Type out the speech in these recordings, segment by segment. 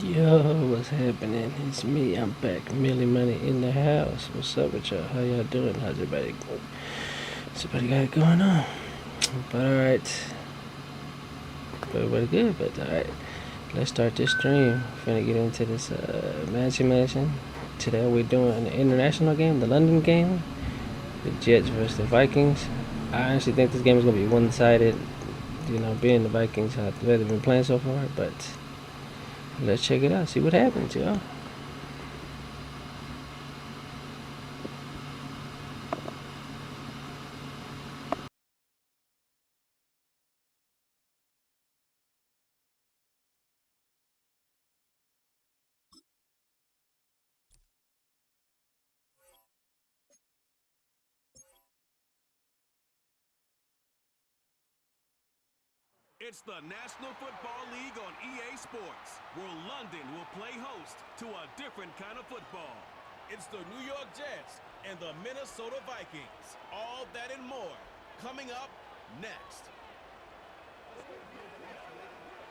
Yo, what's happening? It's me. I'm back. Millie Money in the house. What's up with y'all? How y'all doing? How's everybody going? What's everybody got it going on? But alright. Everybody good, but alright. Let's start this stream. Finna get into this mansion. Today we're doing the international game, the London game. The Jets versus the Vikings. I honestly think this game is gonna be one-sided. You know, being the Vikings, how they've been playing so far, but let's check it out, see what happens, y'all. It's the National Football League on EA Sports, where London will play host to a different kind of football. It's the New York Jets and the Minnesota Vikings. All that and more coming up next.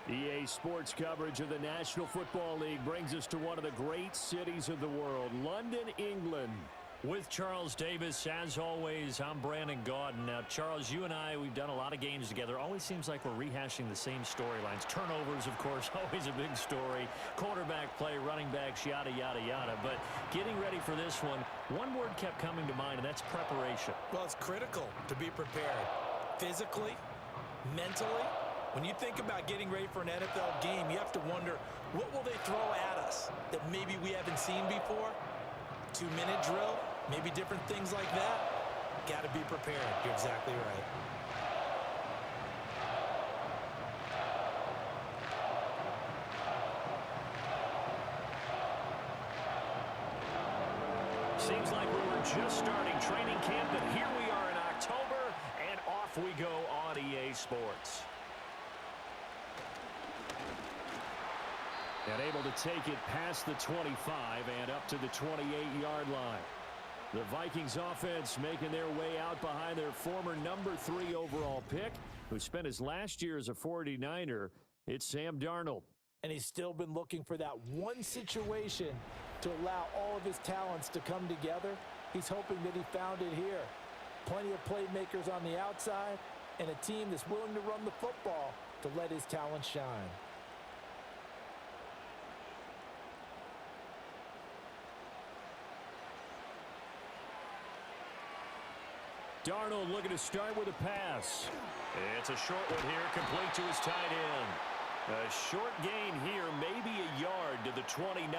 EA Sports coverage of the National Football League brings us to one of the great cities of the world, London, England. With Charles Davis, as always, I'm Brandon Gaudin. Now, Charles, you and I, we've done a lot of games together. Always seems like we're rehashing the same storylines. Turnovers, of course, always a big story. Quarterback play, running backs, yada, yada, yada. But getting ready for this one word kept coming to mind, and that's preparation. Well, it's critical to be prepared physically, mentally. When you think about getting ready for an NFL game, you have to wonder, what will they throw at us that maybe we haven't seen before? 2-minute drill, maybe different things like that. Got to be prepared. You're exactly right. Seems like we were just starting training camp, but here we are in October, and off we go on EA Sports. And able to take it past the 25 and up to the 28-yard line. The Vikings offense making their way out behind their former number 3 overall pick, who spent his last year as a 49er. It's Sam Darnold. And he's still been looking for that one situation to allow all of his talents to come together. He's hoping that he found it here. Plenty of playmakers on the outside and a team that's willing to run the football to let his talent shine. Darnold looking to start with a pass. It's a short one here, complete to his tight end. A short gain here, maybe a yard to the 29.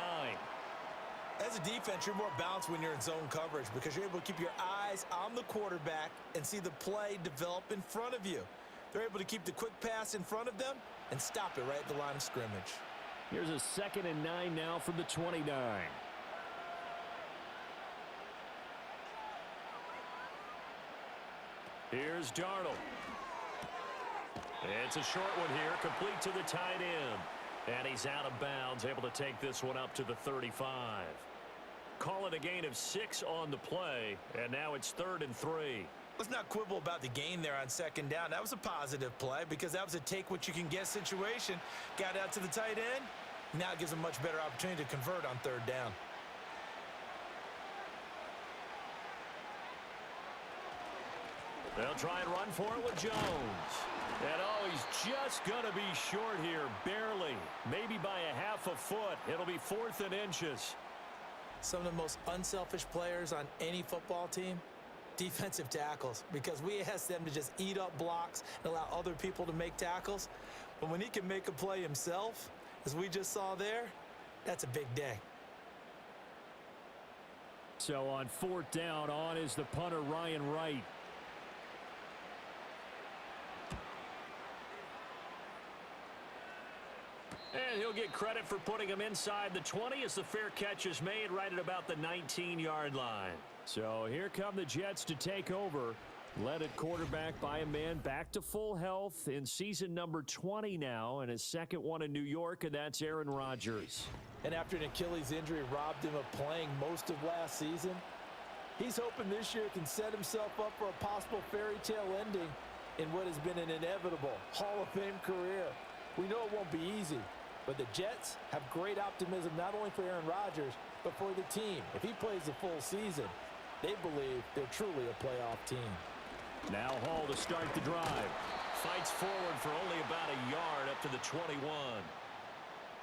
As a defense, you're more balanced when you're in zone coverage because you're able to keep your eyes on the quarterback and see the play develop in front of you. They're able to keep the quick pass in front of them and stop it right at the line of scrimmage. Here's a 2nd and 9 now from the 29. Here's Darnold. It's a short one here, complete to the tight end. And he's out of bounds, able to take this one up to the 35. Call it a gain of 6 on the play, and now it's 3rd and 3. Let's not quibble about the gain there on 2nd down. That was a positive play because that was a take-what-you-can-get situation. Got out to the tight end. Now it gives a much better opportunity to convert on 3rd down. They'll try and run for it with Jones. And oh, he's just going to be short here, barely. Maybe by a half a foot. It'll be 4th and inches. Some of the most unselfish players on any football team, defensive tackles, because we ask them to just eat up blocks and allow other people to make tackles. But when he can make a play himself, as we just saw there, that's a big day. So on 4th down, on is the punter, Ryan Wright. And he'll get credit for putting him inside the 20 as the fair catch is made right at about the 19-yard line. So here come the Jets to take over. Led at quarterback by a man back to full health in season number 20 now, and his 2nd one in New York, and that's Aaron Rodgers. And after an Achilles injury robbed him of playing most of last season, he's hoping this year can set himself up for a possible fairy tale ending in what has been an inevitable Hall of Fame career. We know it won't be easy, But the Jets have great optimism not only for Aaron Rodgers, but for the team. If he plays the full season, they believe they're truly a playoff team. Now Hall to start the drive. Fights forward for only about a yard up to the 21.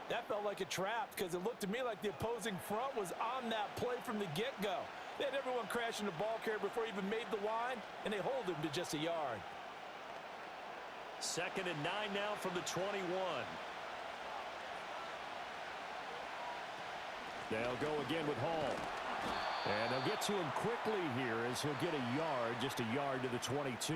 That felt like a trap because it looked to me like the opposing front was on that play from the get-go. They had everyone crashing the ball carrier before he even made the line, and they hold him to just a yard. 2nd and 9 now from the 21. They'll go again with Hall. And they'll get to him quickly here as he'll get a yard, just a yard to the 22.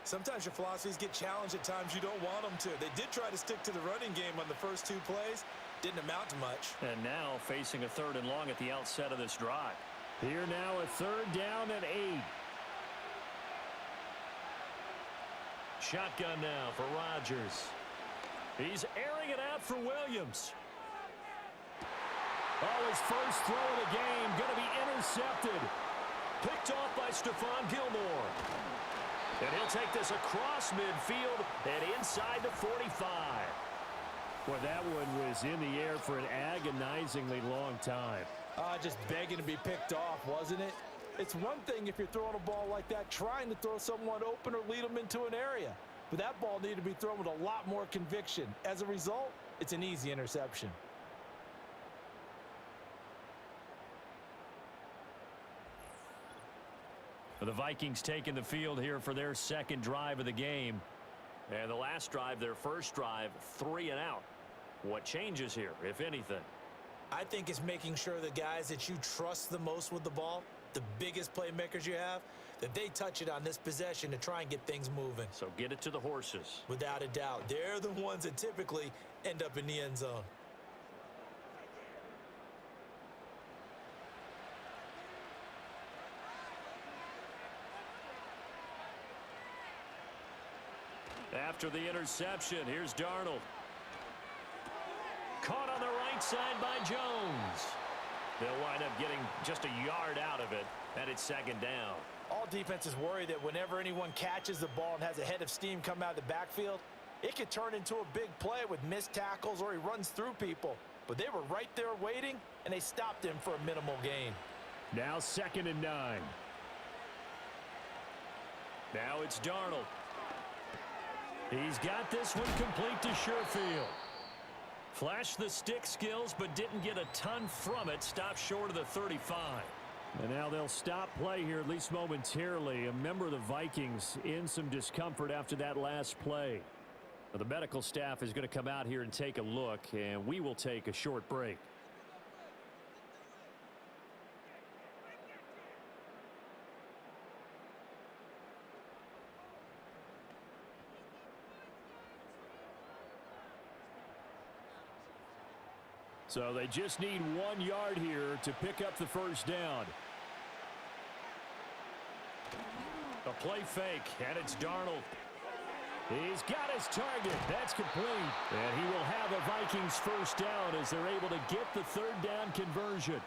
Sometimes your philosophies get challenged at times you don't want them to. They did try to stick to the running game on the first 2 plays. Didn't amount to much. And now facing a 3rd and long at the outset of this drive. Here now a 3rd down and 8. Shotgun now for Rodgers. He's airing it out for Williams. Oh, his first throw of the game going to be intercepted. Picked off by Stephon Gilmore. And he'll take this across midfield and inside the 45. Well, that one was in the air for an agonizingly long time. Just begging to be picked off, wasn't it? It's one thing if you're throwing a ball like that, trying to throw someone open or lead them into an area. But that ball needed to be thrown with a lot more conviction. As a result, it's an easy interception. The Vikings taking the field here for their 2nd drive of the game. And the last drive, their first drive, 3 and out. What changes here, if anything? I think it's making sure the guys that you trust the most with the ball, the biggest playmakers you have, that they touch it on this possession to try and get things moving. So get it to the horses. Without a doubt. They're the ones that typically end up in the end zone. After the interception, here's Darnold. Caught on the right side by Jones. They'll wind up getting just a yard out of it, and it's 2nd down. All defenses worry that whenever anyone catches the ball and has a head of steam come out of the backfield, it could turn into a big play with missed tackles or he runs through people. But they were right there waiting, and they stopped him for a minimal gain. Now 2nd and 9. Now it's Darnold. He's got this one complete to Sherfield. Flashed the stick skills, but didn't get a ton from it. Stopped short of the 35. And now they'll stop play here, at least momentarily. A member of the Vikings in some discomfort after that last play. Now, the medical staff is going to come out here and take a look, and we will take a short break. So they just need 1 yard here to pick up the first down. A play fake, and it's Darnold. He's got his target. That's complete. And he will have a Vikings first down as they're able to get the 3rd down conversion.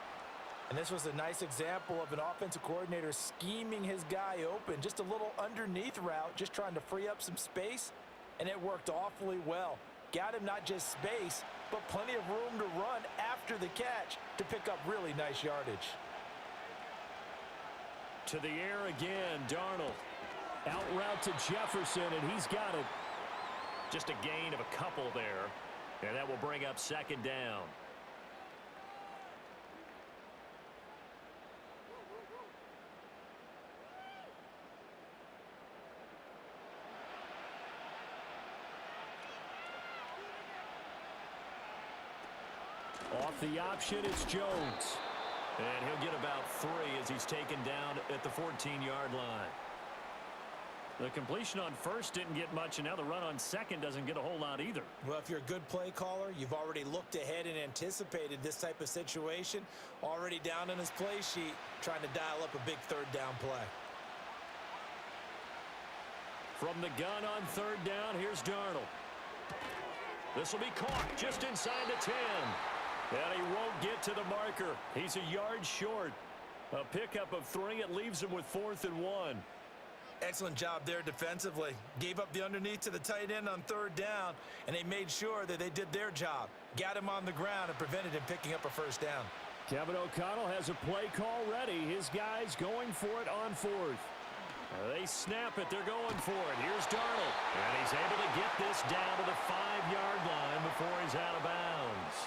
And this was a nice example of an offensive coordinator scheming his guy open. Just a little underneath route, just trying to free up some space, and it worked awfully well. Got him not just space, but plenty of room to run after the catch to pick up really nice yardage. To the air again, Darnold. Out route to Jefferson, and he's got it. Just a gain of a couple there, and that will bring up 2nd down. Off the option, it's Jones. And he'll get about 3 as he's taken down at the 14-yard line. The completion on first didn't get much, and now the run on second doesn't get a whole lot either. Well, if you're a good play caller, you've already looked ahead and anticipated this type of situation. Already down on his play sheet, trying to dial up a big 3rd down play. From the gun on 3rd down, here's Darnold. This will be caught just inside the 10. And he won't get to the marker. He's a yard short. A pickup of 3. It leaves him with 4th and 1. Excellent job there defensively. Gave up the underneath to the tight end on 3rd down, and they made sure that they did their job. Got him on the ground and prevented him picking up a 1st down. Kevin O'Connell has a play call ready. His guys going for it on 4th. They snap it. They're going for it. Here's Darnold. And he's able to get this down to the 5-yard line before he's out of bounds.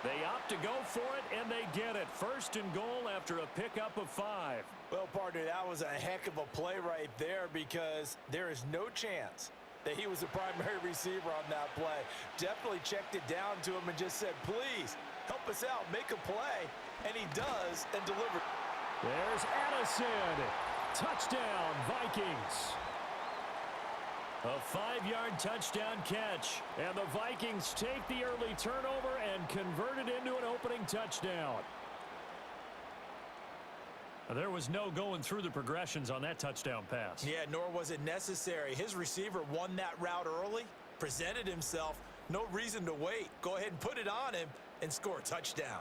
They opt to go for it, and they get it. 1st and goal after a pickup of 5. Well, partner, that was a heck of a play right there because there is no chance that he was the primary receiver on that play. Definitely checked it down to him and just said, please, help us out, make a play. And he does and delivers. There's Addison. Touchdown, Vikings. A 5-yard touchdown catch. And the Vikings take the early turnover and convert it into an opening touchdown. There was no going through the progressions on that touchdown pass. Yeah, nor was it necessary. His receiver won that route early, presented himself. No reason to wait. Go ahead and put it on him and score a touchdown.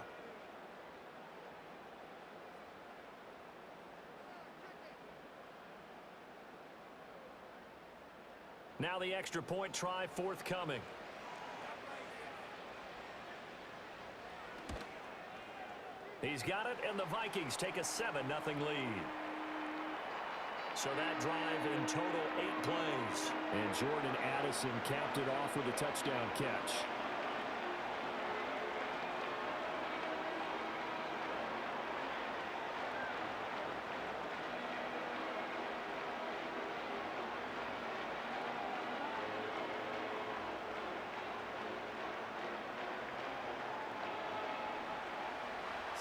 Now the extra point try forthcoming. He's got it, and the Vikings take a 7-0 lead. So that drive in total 8 plays. And Jordan Addison capped it off with a touchdown catch.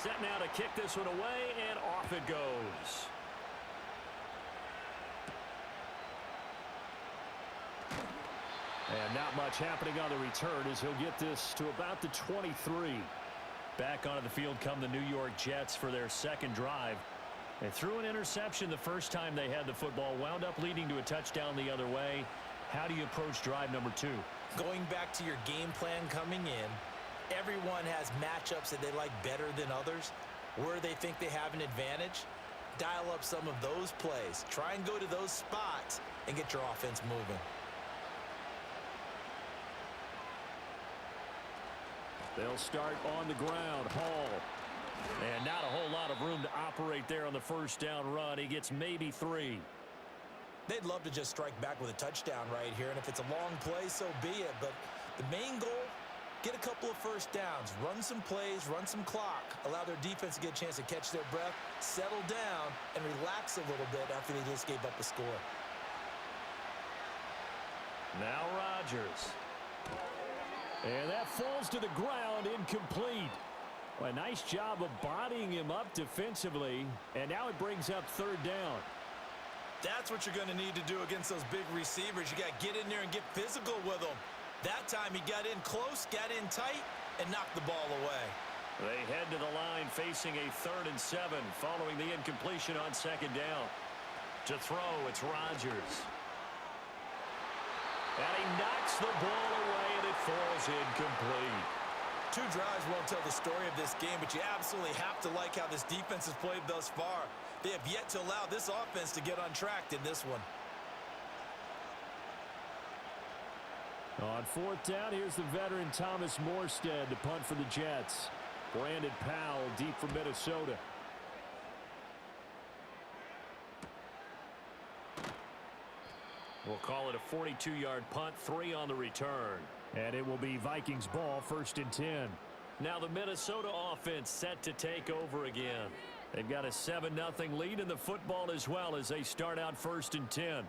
Set now to kick this one away, and off it goes. And not much happening on the return as he'll get this to about the 23. Back onto the field come the New York Jets for their 2nd drive. They threw an interception the first time they had the football, wound up leading to a touchdown the other way. How do you approach drive number 2? Going back to your game plan coming in, everyone has matchups that they like better than others, where they think they have an advantage. Dial up some of those plays. Try and go to those spots and get your offense moving. They'll start on the ground. Hall. And not a whole lot of room to operate there on the 1st down run. He gets maybe 3. They'd love to just strike back with a touchdown right here, and if it's a long play, so be it. But the main goal, get a couple of 1st downs, run some plays, run some clock, allow their defense to get a chance to catch their breath, settle down, and relax a little bit after they just gave up a score. Now Rodgers. And that falls to the ground, incomplete. Well, a nice job of bodying him up defensively, and now it brings up 3rd down. That's what you're going to need to do against those big receivers. You got to get in there and get physical with them. That time he got in close, got in tight, and knocked the ball away. They head to the line facing a 3rd and 7 following the incompletion on 2nd down. To throw, it's Rodgers. And he knocks the ball away, and it falls incomplete. 2 drives won't tell the story of this game, but you absolutely have to like how this defense has played thus far. They have yet to allow this offense to get untracked in this one. On 4th down, here's the veteran Thomas Morstead to punt for the Jets. Brandon Powell deep for Minnesota. We'll call it a 42-yard punt, 3 on the return. And it will be Vikings ball, 1st and 10. Now the Minnesota offense set to take over again. They've got a 7-0 lead in the football as well as they start out 1st and 10.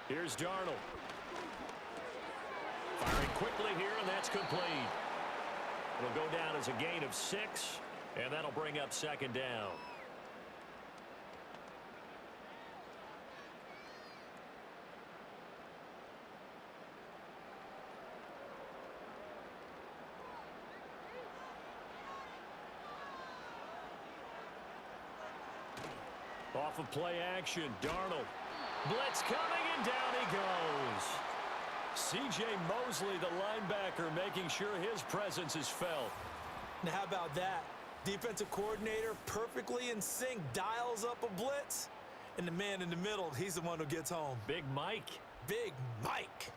Here's Darnold. Firing quickly here, and that's complete. It'll go down as a gain of 6, and that'll bring up 2nd down. Off of play action, Darnold. Blitz coming, and down he goes. C.J. Mosley, the linebacker, making sure his presence is felt. Now, how about that? Defensive coordinator perfectly in sync, dials up a blitz, and the man in the middle, he's the one who gets home. Big Mike. Big Mike.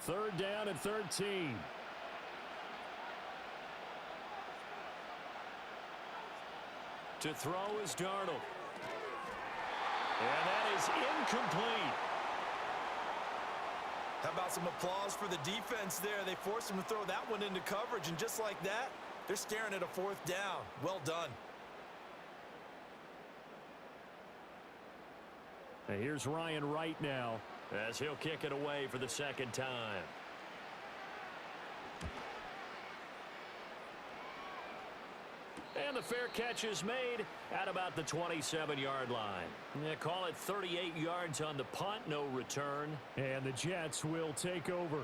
Third down and 13. To throw is Darnold. And that is incomplete. How about some applause for the defense there? They forced him to throw that one into coverage, and just like that, they're staring at a fourth down. Well done. And here's Ryan Wright now, as he'll kick it away for the second time. And the fair catch is made at about the 27-yard line. Yeah, call it 38 yards on the punt, no return. And the Jets will take over.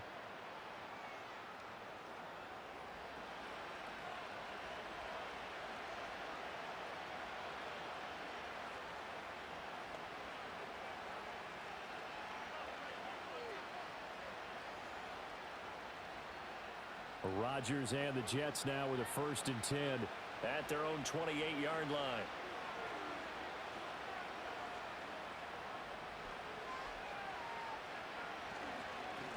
Rodgers and the Jets now with a 1st and 10 at their own 28-yard line.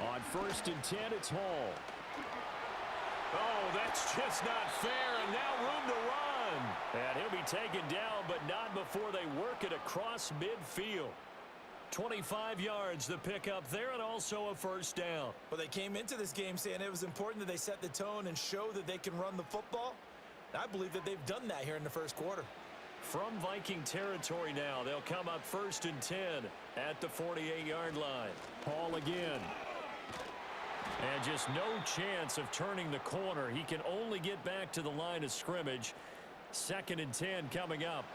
On 1st and 10, it's Hall. Oh, that's just not fair, and now room to run. And he'll be taken down, but not before they work it across midfield. 25 yards to pick up there, and also a 1st down. Well, they came into this game saying it was important that they set the tone and show that they can run the football. I believe that they've done that here in the first quarter. From Viking territory now, they'll come up 1st and 10 at the 48-yard line. Hall again. And just no chance of turning the corner. He can only get back to the line of scrimmage. 2nd and 10 coming up.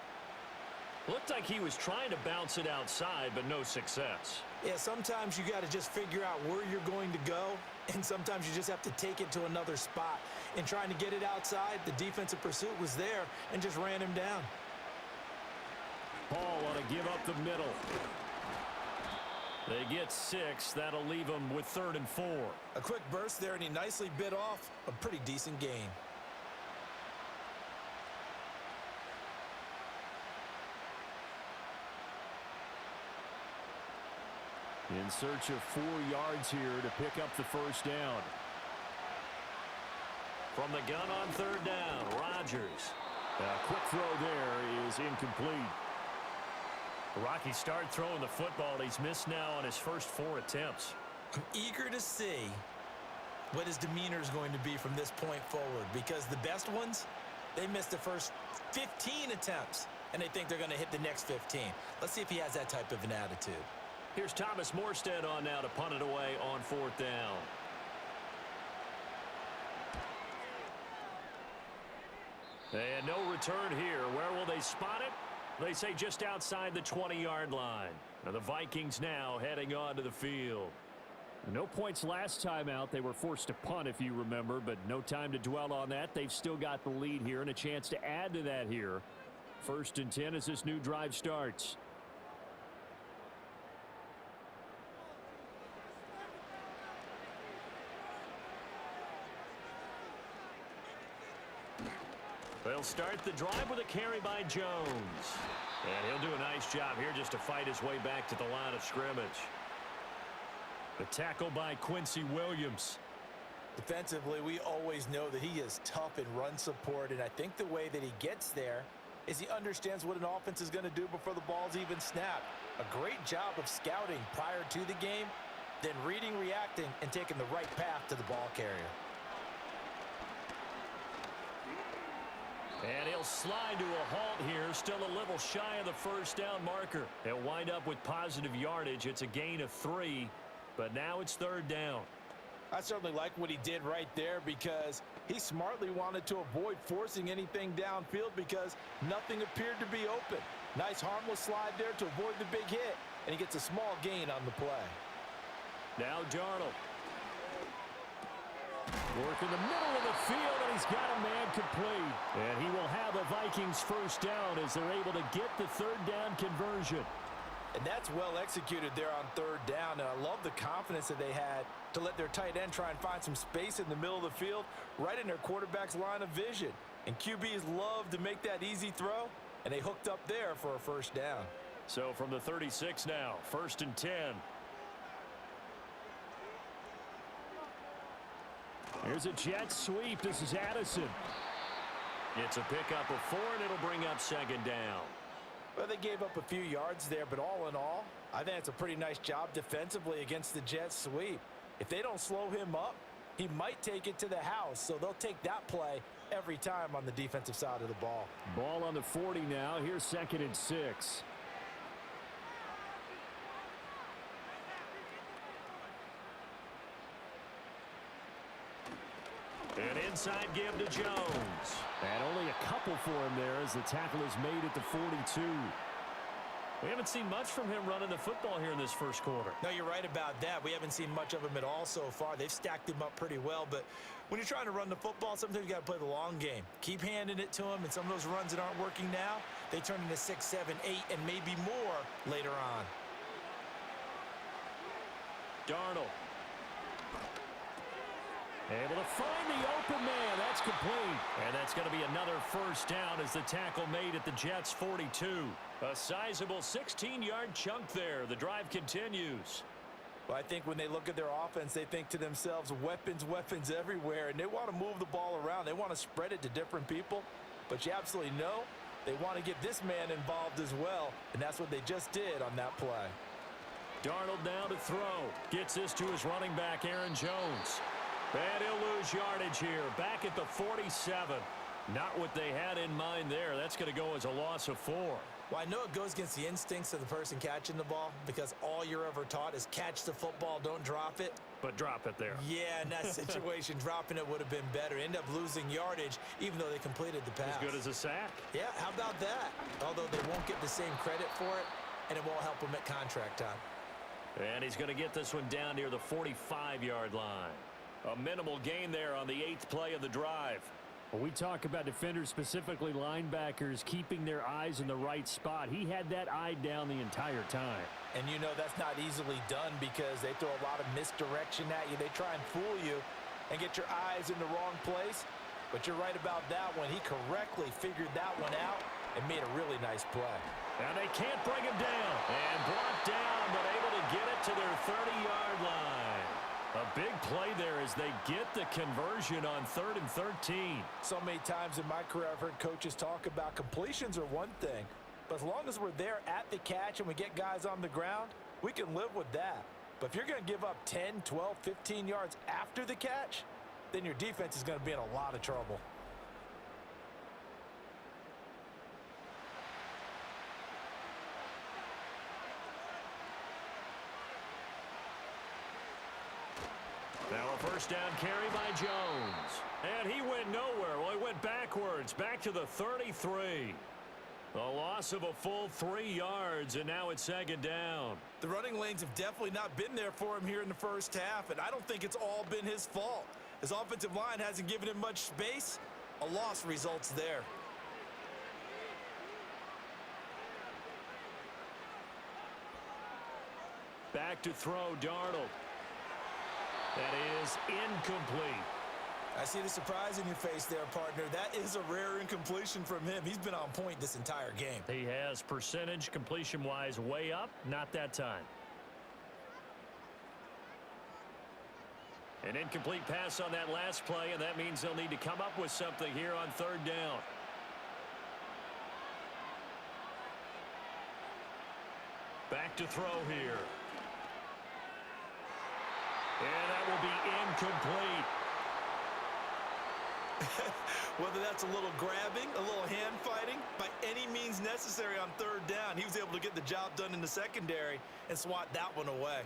Looked like he was trying to bounce it outside, but no success. Yeah, sometimes you got to just figure out where you're going to go, and sometimes you just have to take it to another spot. In trying to get it outside, the defensive pursuit was there and just ran him down. Hall ought to give up the middle. They get 6. That'll leave them with 3rd and 4. A quick burst there, and he nicely bit off a pretty decent gain. In search of 4 yards here to pick up the 1st down. From the gun on 3rd down, Rodgers. A quick throw there is incomplete. Rocky started throwing the football. He's missed now on his first 4 attempts. I'm eager to see what his demeanor is going to be from this point forward, because the best ones, they missed the first 15 attempts, and they think they're going to hit the next 15. Let's see if he has that type of an attitude. Here's Thomas Morstead on now to punt it away on 4th down. And no return here. Where will they spot it? They say just outside the 20-yard line. Now the Vikings now heading onto the field. No points last time out. They were forced to punt, if you remember, but no time to dwell on that. They've still got the lead here and a chance to add to that here. 1st and 10 as this new drive starts. They'll start the drive with a carry by Jones. And he'll do a nice job here just to fight his way back to the line of scrimmage. The tackle by Quincy Williams. Defensively, we always know that he is tough in run support, and I think the way that he gets there is he understands what an offense is going to do before the ball's even snapped. A great job of scouting prior to the game, then reading, reacting, and taking the right path to the ball carrier. And he'll slide to a halt here, still a little shy of the 1st down marker. He'll wind up with positive yardage. It's a gain of 3, but now it's 3rd down. I certainly like what he did right there because he smartly wanted to avoid forcing anything downfield because nothing appeared to be open. Nice harmless slide there to avoid the big hit, and he gets a small gain on the play. Now Darnold. Work in the middle of the field, and he's got a man complete. And he will have a Vikings first down as they're able to get the third down conversion. And that's well executed there on third down. And I love the confidence that they had to let their tight end try and find some space in the middle of the field, right in their quarterback's line of vision. And QBs love to make that easy throw, and they hooked up there for a first down. So from the 36 now, 1st and 10. Here's a jet sweep. This is Addison. It's a pickup of 4, and it'll bring up 2nd down. Well, they gave up a few yards there, but all in all, I think it's a pretty nice job defensively against the jet sweep. If they don't slow him up, he might take it to the house, so they'll take that play every time on the defensive side of the ball. Ball on the 40 now. Here's 2nd and 6. An inside give to Jones. And only a couple for him there as the tackle is made at the 42. We haven't seen much from him running the football here in this first quarter. No, you're right about that. We haven't seen much of him at all so far. They've stacked him up pretty well, but when you're trying to run the football, sometimes you got to play the long game. Keep handing it to him, and some of those runs that aren't working now, they turn into 6, 7, 8, and maybe more later on. Darnold. Able to find the open man. That's complete. And that's going to be another first down as the tackle made at the Jets' 42. A sizable 16-yard chunk there. The drive continues. Well, I think when they look at their offense, they think to themselves, weapons, weapons everywhere, and they want to move the ball around. They want to spread it to different people, but you absolutely know they want to get this man involved as well, and that's what they just did on that play. Darnold now to throw. Gets this to his running back, Aaron Jones. And he'll lose yardage here, back at the 47. Not what they had in mind there. That's going to go as a loss of 4. Well, I know it goes against the instincts of the person catching the ball because all you're ever taught is catch the football, don't drop it. But drop it there. Yeah, in that situation, dropping it would have been better. End up losing yardage, even though they completed the pass. As good as a sack. Yeah, how about that? Although they won't get the same credit for it, and it won't help them at contract time. And he's going to get this one down near the 45-yard line. A minimal gain there on the 8th play of the drive. When we talk about defenders, specifically linebackers, keeping their eyes in the right spot, he had that eye down the entire time. And you know that's not easily done because they throw a lot of misdirection at you. They try and fool you and get your eyes in the wrong place. But you're right about that one. He correctly figured that one out and made a really nice play. And they can't bring him down. And brought down, but able to get it to their 30-yard line. A big play there as they get the conversion on 3rd and 13. So many times in my career I've heard coaches talk about completions are one thing, but as long as we're there at the catch and we get guys on the ground, we can live with that. But if you're going to give up 10, 12, 15 yards after the catch, then your defense is going to be in a lot of trouble. Now a first down carry by Jones. And he went nowhere. Well, he went backwards, back to the 33. A loss of a full 3 yards, and now it's 2nd down. The running lanes have definitely not been there for him here in the first half, and I don't think it's all been his fault. His offensive line hasn't given him much space. A loss results there. Back to throw, Darnold. That is incomplete. I see the surprise in your face there, partner. That is a rare incompletion from him. He's been on point this entire game. He has percentage completion-wise way up, not that time. An incomplete pass on that last play, and that means they'll need to come up with something here on 3rd down. Back to throw here. And that will be incomplete. Whether that's a little grabbing, a little hand fighting, by any means necessary on 3rd down, he was able to get the job done in the secondary and swat that one away.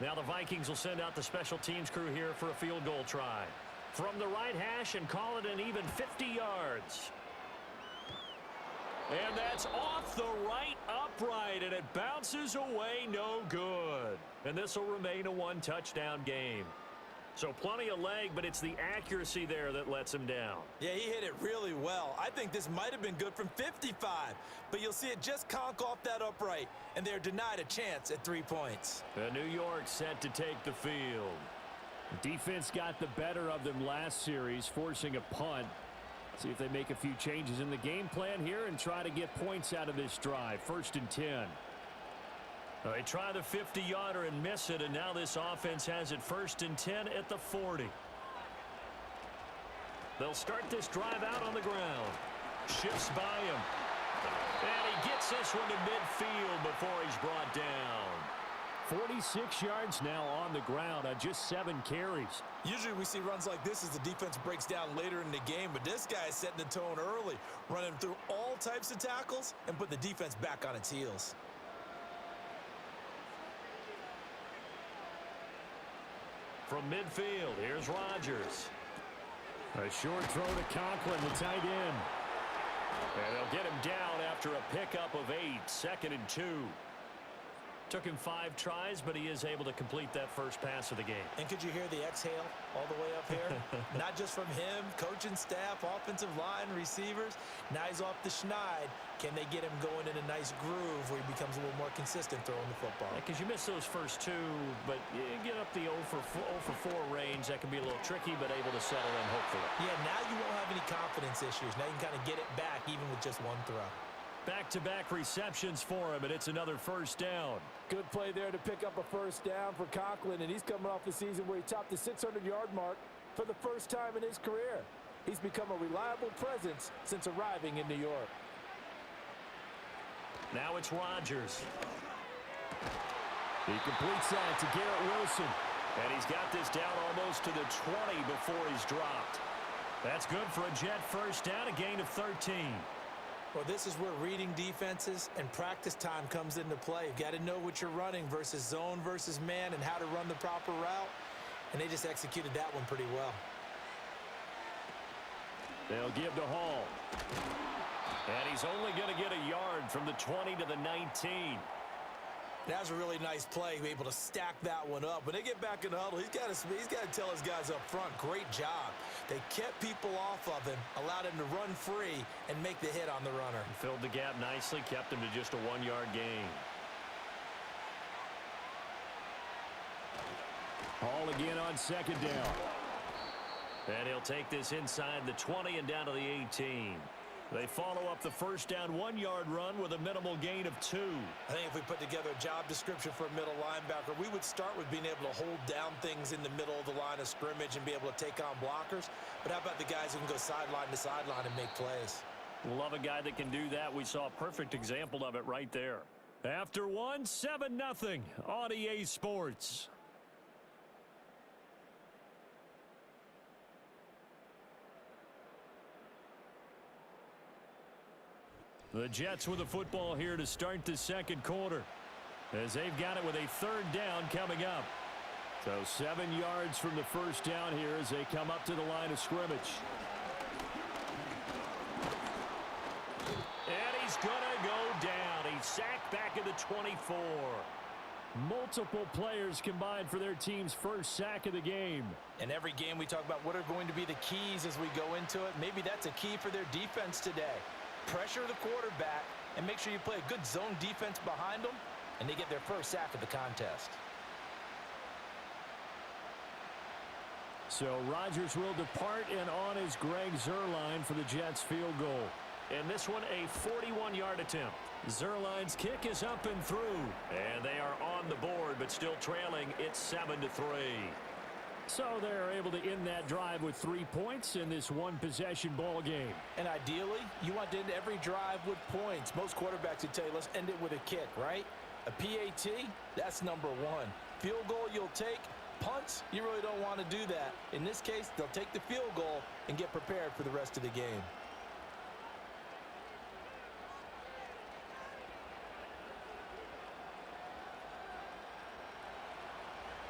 Now the Vikings will send out the special teams crew here for a field goal try. From the right hash and call it an even 50 yards. And that's off the right upright, and it bounces away no good. And this will remain a one-touchdown game. So plenty of leg, but it's the accuracy there that lets him down. Yeah, he hit it really well. I think this might have been good from 55, but you'll see it just conk off that upright, and they're denied a chance at 3 points. New York set to take the field. Defense got the better of them last series, forcing a punt. See if they make a few changes in the game plan here and try to get points out of this drive. 1st and 10. They try the 50-yarder and miss it, and now this offense has it 1st and 10 at the 40. They'll start this drive out on the ground. Shifts by him. And he gets this one to midfield before he's brought down. 46 yards now on the ground on just 7 carries. Usually we see runs like this as the defense breaks down later in the game, but this guy is setting the tone early, running through all types of tackles and put the defense back on its heels. From midfield, here's Rodgers. A short throw to Conklin, the tight end. And they'll get him down after a pickup of 8, 2nd and 2. Took him 5 tries, but he is able to complete that first pass of the game. And could you hear the exhale all the way up here? Not just from him, coaching staff, offensive line, receivers. Now he's off the schneid. Can they get him going in a nice groove where he becomes a little more consistent throwing the football? Because you miss those first 2, but you get up the 0 for 4 range. That can be a little tricky, but able to settle in, hopefully. Yeah, now you won't have any confidence issues. Now you can kind of get it back even with just one throw. Back-to-back receptions for him, and it's another first down. Good play there to pick up a first down for Conklin, and he's coming off the season where he topped the 600-yard mark for the first time in his career. He's become a reliable presence since arriving in New York. Now it's Rodgers. He completes that to Garrett Wilson. And he's got this down almost to the 20 before he's dropped. That's good for a Jet first down, a gain of 13. Well, this is where reading defenses and practice time comes into play. You've got to know what you're running versus zone versus man and how to run the proper route. And they just executed that one pretty well. They'll give to Hall. And he's only going to get a yard from the 20 to the 19. That was a really nice play, able to stack that one up. When they get back in the huddle, he's got to tell his guys up front, great job. They kept people off of him, allowed him to run free, and make the hit on the runner. Filled the gap nicely, kept him to just a 1-yard gain. Hall again on 2nd down. And he'll take this inside the 20 and down to the 18. They follow up the first down 1-yard run with a minimal gain of 2. I think if we put together a job description for a middle linebacker, we would start with being able to hold down things in the middle of the line of scrimmage and be able to take on blockers. But how about the guys who can go sideline to sideline and make plays? Love a guy that can do that. We saw a perfect example of it right there. After 1, 7-0 on EA Sports. The Jets with the football here to start the second quarter, as they've got it with a 3rd down coming up. So 7 yards from the first down here as they come up to the line of scrimmage. And he's going to go down. He's sacked back at the 24. Multiple players combined for their team's first sack of the game. In every game we talk about what are going to be the keys as we go into it. Maybe that's a key for their defense today. Pressure the quarterback and make sure you play a good zone defense behind them, and they get their first sack of the contest. So Rodgers will depart, and on is Greg Zuerlein for the Jets field goal. And this one a 41-yard attempt. Zuerlein's kick is up and through, and they are on the board but still trailing. It's 7-3. So they're able to end that drive with 3 points in this one-possession ball game. And ideally, you want to end every drive with points. Most quarterbacks would tell you, let's end it with a kick, right? A PAT, that's number 1. Field goal you'll take. Punts, you really don't want to do that. In this case, they'll take the field goal and get prepared for the rest of the game.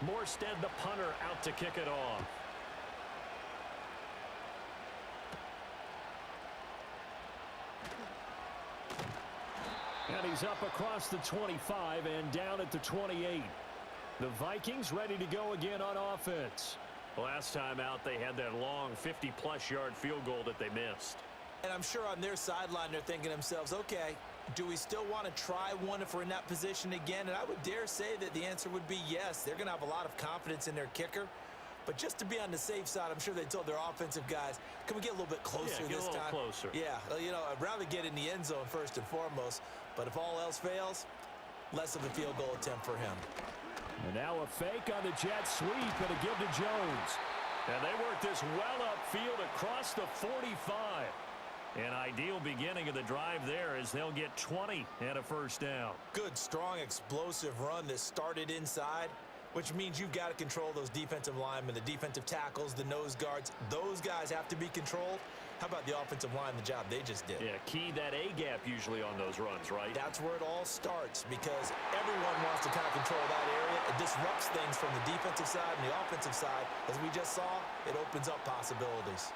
Morstead, the punter, out to kick it off. And he's up across the 25 and down at the 28. The Vikings ready to go again on offense. Last time out, they had that long 50-plus yard field goal that they missed. And I'm sure on their sideline, they're thinking to themselves, okay, do we still want to try one if we're in that position again? And I would dare say that the answer would be yes. They're going to have a lot of confidence in their kicker. But just to be on the safe side, I'm sure they told their offensive guys, can we get a little bit closer this time? Closer. Yeah, you know, I'd rather get in the end zone first and foremost. But if all else fails, less of a field goal attempt for him. And now a fake on the jet sweep and a give to Jones. And they work this well upfield across the 45. An ideal beginning of the drive there as they'll get 20 and a first down. Good, strong, explosive run that started inside, which means you've got to control those defensive linemen, the defensive tackles, the nose guards. Those guys have to be controlled. How about the offensive line, the job they just did? Yeah, key that A-gap usually on those runs, right? That's where it all starts because everyone wants to kind of control that area. It disrupts things from the defensive side and the offensive side. As we just saw, it opens up possibilities.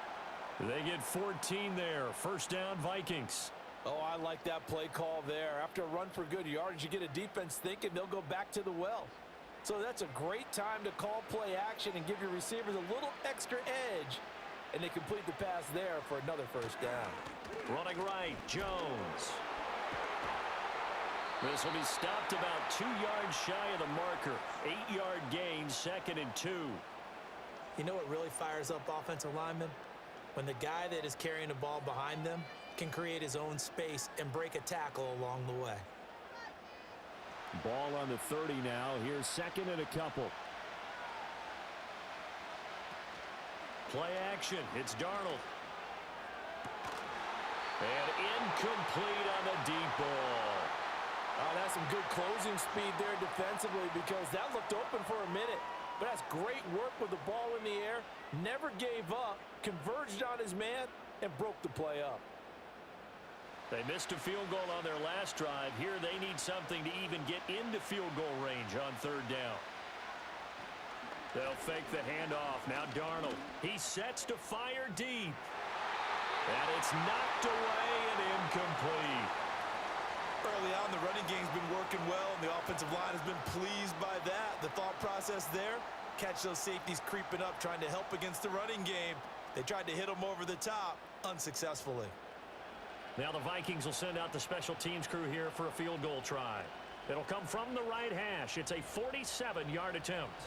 They get 14 there. First down, Vikings. Oh, I like that play call there. After a run for good yardage, you get a defense thinking they'll go back to the well. So that's a great time to call play action and give your receivers a little extra edge. And they complete the pass there for another first down. Running right, Jones. This will be stopped about 2 yards shy of the marker. 8-yard gain, 2nd and 2. You know what really fires up offensive linemen? When the guy that is carrying the ball behind them can create his own space and break a tackle along the way. Ball on the 30 now. Here's 2nd and a couple. Play action. It's Darnold. And incomplete on the deep ball. Oh, that's some good closing speed there defensively because that looked open for a minute. But that's great work with the ball in the air. Never gave up, converged on his man, and broke the play up. They missed a field goal on their last drive. Here they need something to even get into field goal range on 3rd down. They'll fake the handoff. Now Darnold. He sets to fire deep. And it's knocked away and incomplete. Early on, the running game's been working well, and the offensive line has been pleased by that. The thought process there, catch those safeties creeping up, trying to help against the running game. They tried to hit them over the top, unsuccessfully. Now the Vikings will send out the special teams crew here for a field goal try. It'll come from the right hash. It's a 47-yard attempt.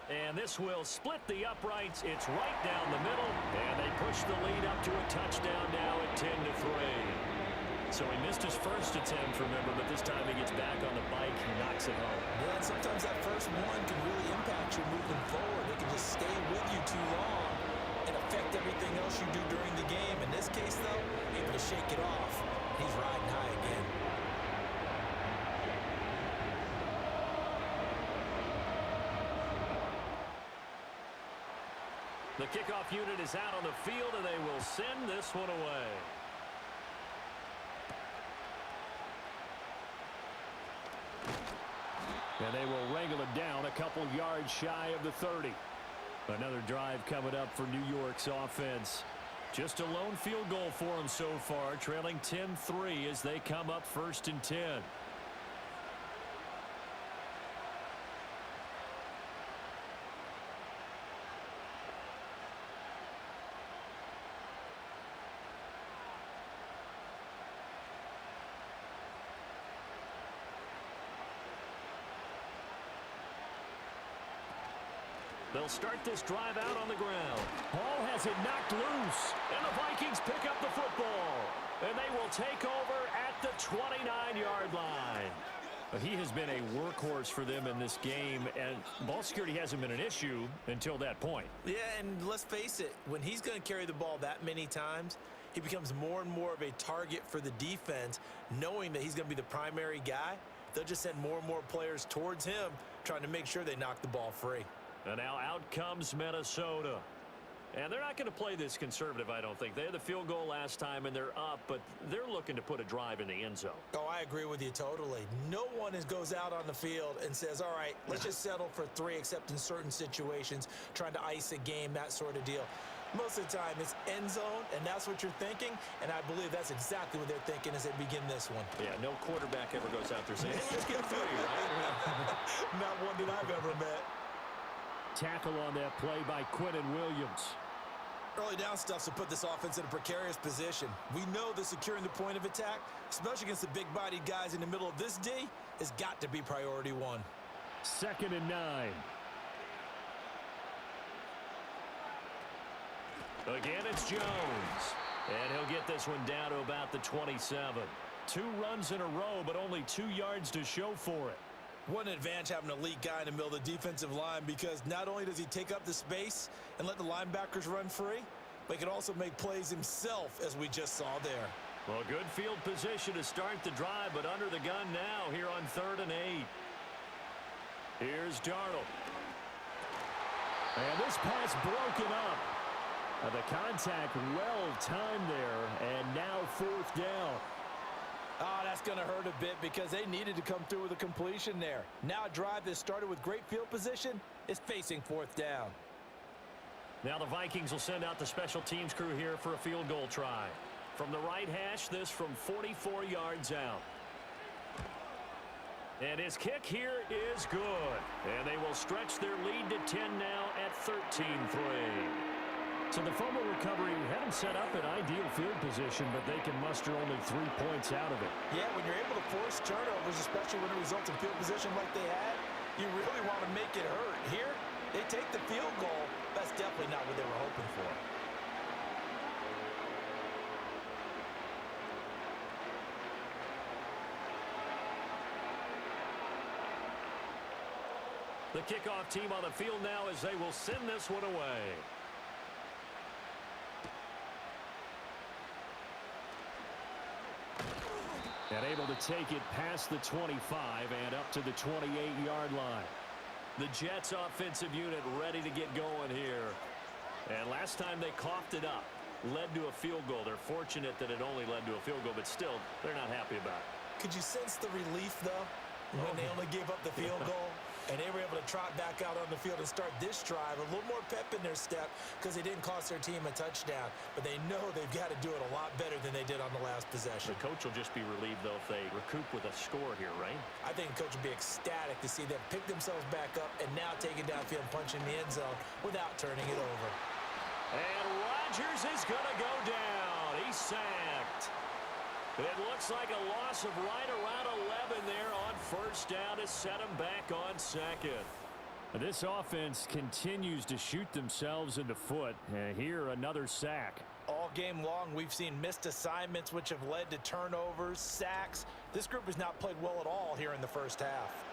And this will split the uprights. It's right down the middle, and they push the lead up to a touchdown now at 10-3. So he missed his first attempt, remember, but this time he gets back on the bike and knocks it home. Yeah, and sometimes that first one can really impact you moving forward. It can just stay with you too long and affect everything else you do during the game. In this case, though, able to shake it off. He's riding high again. The kickoff unit is out on the field, and they will send this one away. And they will wrangle it down a couple yards shy of the 30. Another drive coming up for New York's offense. Just a lone field goal for them so far, trailing 10-3 as they come up 1st and 10. They'll start this drive out on the ground. Ball has it knocked loose. And the Vikings pick up the football. And they will take over at the 29-yard line. He has been a workhorse for them in this game, and ball security hasn't been an issue until that point. Yeah, and let's face it, when he's going to carry the ball that many times, he becomes more and more of a target for the defense, knowing that he's going to be the primary guy. They'll just send more and more players towards him, trying to make sure they knock the ball free. And now out comes Minnesota. And they're not going to play this conservative, I don't think. They had the field goal last time, and they're up, but they're looking to put a drive in the end zone. Oh, I agree with you totally. No one goes out on the field and says, all right, let's just settle for 3, except in certain situations, trying to ice a game, that sort of deal. Most of the time, it's end zone, and that's what you're thinking, and I believe that's exactly what they're thinking as they begin this one. Yeah, no quarterback ever goes out there saying, hey, let's get 3, right? Not one that I've ever met. Tackle on that play by Quinnen Williams. Early down stuff to put this offense in a precarious position. We know that securing the point of attack, especially against the big-bodied guys in the middle of this D, has got to be priority 1. 2nd and 9. Again, it's Jones. And he'll get this one down to about the 27. 2 runs in a row, but only 2 yards to show for it. What an advantage having an elite guy in the middle of the defensive line, because not only does he take up the space and let the linebackers run free, but he can also make plays himself, as we just saw there. Well, good field position to start the drive, but under the gun now here on 3rd and 8. Here's Darnold. And this pass broken up. The contact well timed there, and now 4th down. Oh, that's going to hurt a bit because they needed to come through with a completion there. Now a drive that started with great field position is facing 4th down. Now the Vikings will send out the special teams crew here for a field goal try. From the right hash, this from 44 yards out. And his kick here is good. And they will stretch their lead to 10 now at 13-3. So the fumble recovery had them set up in ideal field position, but they can muster only 3 points out of it. Yeah, when you're able to force turnovers, especially when it results in field position like they had, you really want to make it hurt. Here, they take the field goal. That's definitely not what they were hoping for. The kickoff team on the field now as they will send this one away. And able to take it past the 25 and up to the 28-yard line. The Jets offensive unit ready to get going here. And last time they coughed it up, led to a field goal. They're fortunate that it only led to a field goal, but still, they're not happy about it. Could you sense the relief, though, when they only gave up the field goal? And they were able to trot back out on the field and start this drive. A little more pep in their step because they didn't cost their team a touchdown. But they know they've got to do it a lot better than they did on the last possession. The coach will just be relieved, though, if they recoup with a score here, right? I think the coach will be ecstatic to see them pick themselves back up and now take it downfield and punch in the end zone without turning it over. And Rodgers is going to go down. He's sacked. It looks like a loss of right around 11 there on 1st down to set him back on 2nd. This offense continues to shoot themselves in the foot. And here, another sack. All game long, we've seen missed assignments, which have led to turnovers, sacks. This group has not played well at all here in the first half.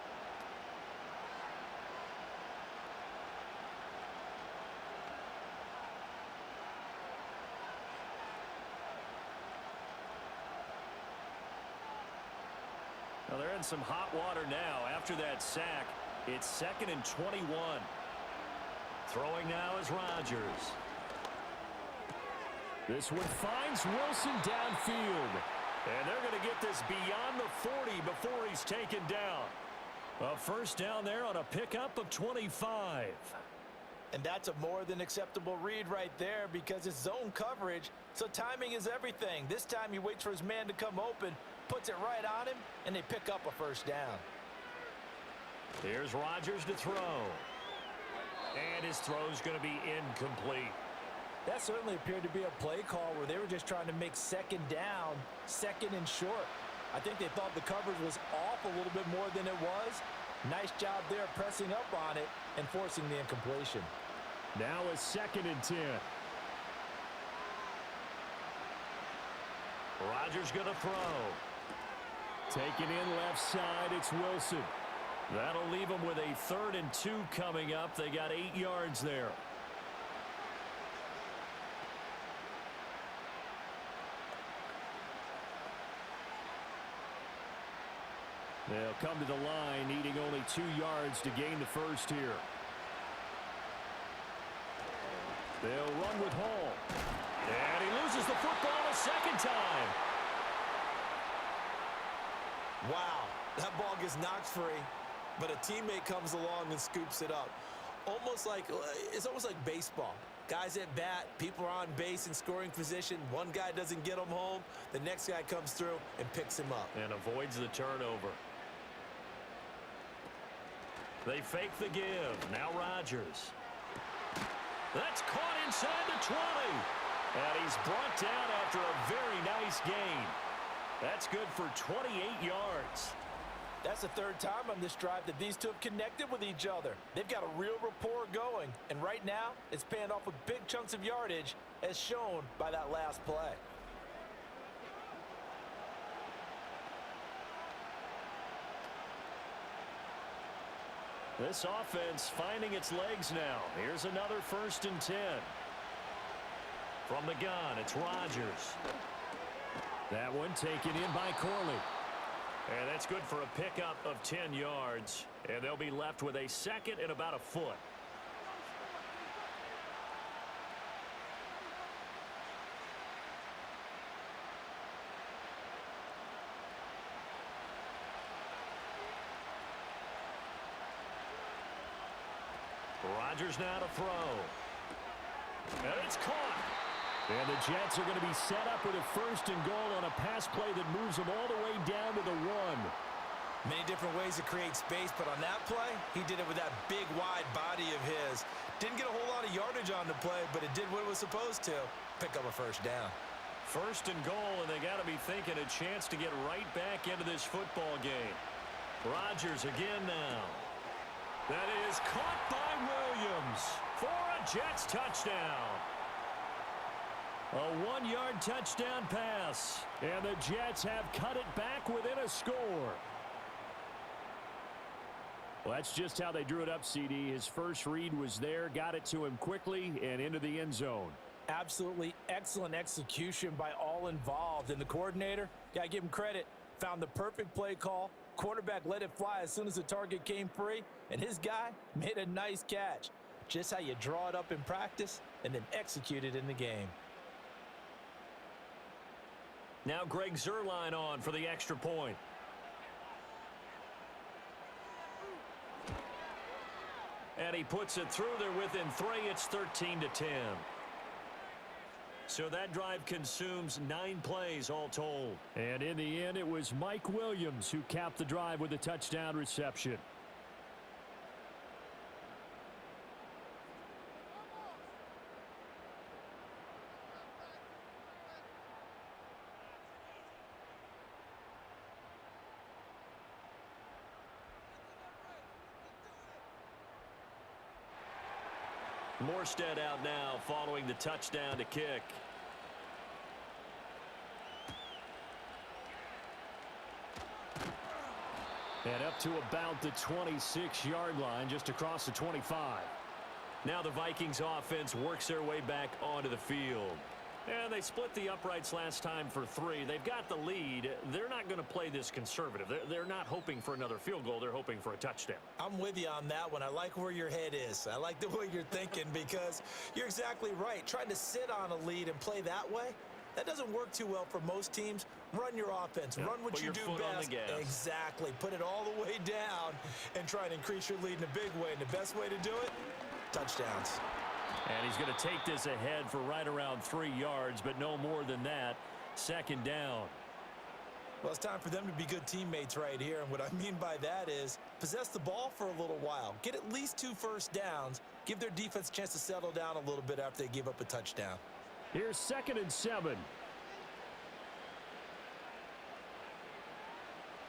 Well, they're in some hot water now. After that sack, it's 2nd and 21. Throwing now is Rodgers. This one finds Wilson downfield. And they're going to get this beyond the 40 before he's taken down. A 1st down there on a pickup of 25. And that's a more than acceptable read right there because it's zone coverage, so timing is everything. This time he waits for his man to come open, puts it right on him, and they pick up a 1st down. Here's Rodgers to throw. And his throw's going to be incomplete. That certainly appeared to be a play call where they were just trying to make 2nd down, 2nd and short. I think they thought the coverage was off a little bit more than it was. Nice job there pressing up on it and forcing the incompletion. Now a 2nd and 10. Rodgers going to throw. Taken in left side, it's Wilson. That'll leave them with a 3rd and 2 coming up. They got 8 yards there. They'll come to the line, needing only 2 yards to gain the 1st here. They'll run with Hall. And he loses the football a second time. Wow, that ball gets knocked free, but a teammate comes along and scoops it up. It's almost like baseball. Guys at bat, people are on base in scoring position. One guy doesn't get them home. The next guy comes through and picks him up. And avoids the turnover. They fake the give. Now Rodgers. That's caught inside the 20. And he's brought down after a very nice gain. That's good for 28 yards. That's the third time on this drive that these two have connected with each other. They've got a real rapport going. And right now, it's paying off with big chunks of yardage, as shown by that last play. This offense finding its legs now. Here's another 1st and 10. From the gun, it's Rodgers. That one taken in by Corley. And that's good for a pickup of 10 yards. And they'll be left with a 2nd and about a foot. Rodgers now to throw. And it's caught. And the Jets are going to be set up with a 1st and goal on a pass play that moves them all the way down to the 1. Many different ways to create space, but on that play, he did it with that big, wide body of his. Didn't get a whole lot of yardage on the play, but it did what it was supposed to. Pick up a 1st down. 1st and goal, and they got to be thinking a chance to get right back into this football game. Rodgers again now. That is caught by Williams for a Jets touchdown. A 1-yard touchdown pass, and the Jets have cut it back within a score. Well, that's just how they drew it up, CD. His first read was there, got it to him quickly, and into the end zone. Absolutely excellent execution by all involved. And the coordinator, gotta give him credit, found the perfect play call. Quarterback let it fly as soon as the target came free, and his guy made a nice catch. Just how you draw it up in practice and then execute it in the game. Now Greg Zuerlein on for the extra point. And he puts it through there within 3. It's 13-10. So that drive consumes 9 plays all told. And in the end, it was Mike Williams who capped the drive with a touchdown reception. Morstead out now following the touchdown to kick. And up to about the 26-yard line, just across the 25. Now the Vikings offense works their way back onto the field. And they split the uprights last time for 3. They've got the lead. They're not going to play this conservative. They're not hoping for another field goal. They're hoping for a touchdown. I'm with you on that one. I like where your head is. I like the way you're thinking because you're exactly right. Trying to sit on a lead and play that way, that doesn't work too well for most teams. Run your offense. Run what you do best. Exactly. Put it all the way down and try and increase your lead in a big way. And the best way to do it, touchdowns. And he's going to take this ahead for right around 3 yards, but no more than that. 2nd down. Well, it's time for them to be good teammates right here. And what I mean by that is possess the ball for a little while. Get at least 2 first downs. Give their defense a chance to settle down a little bit after they give up a touchdown. Here's 2nd and 7.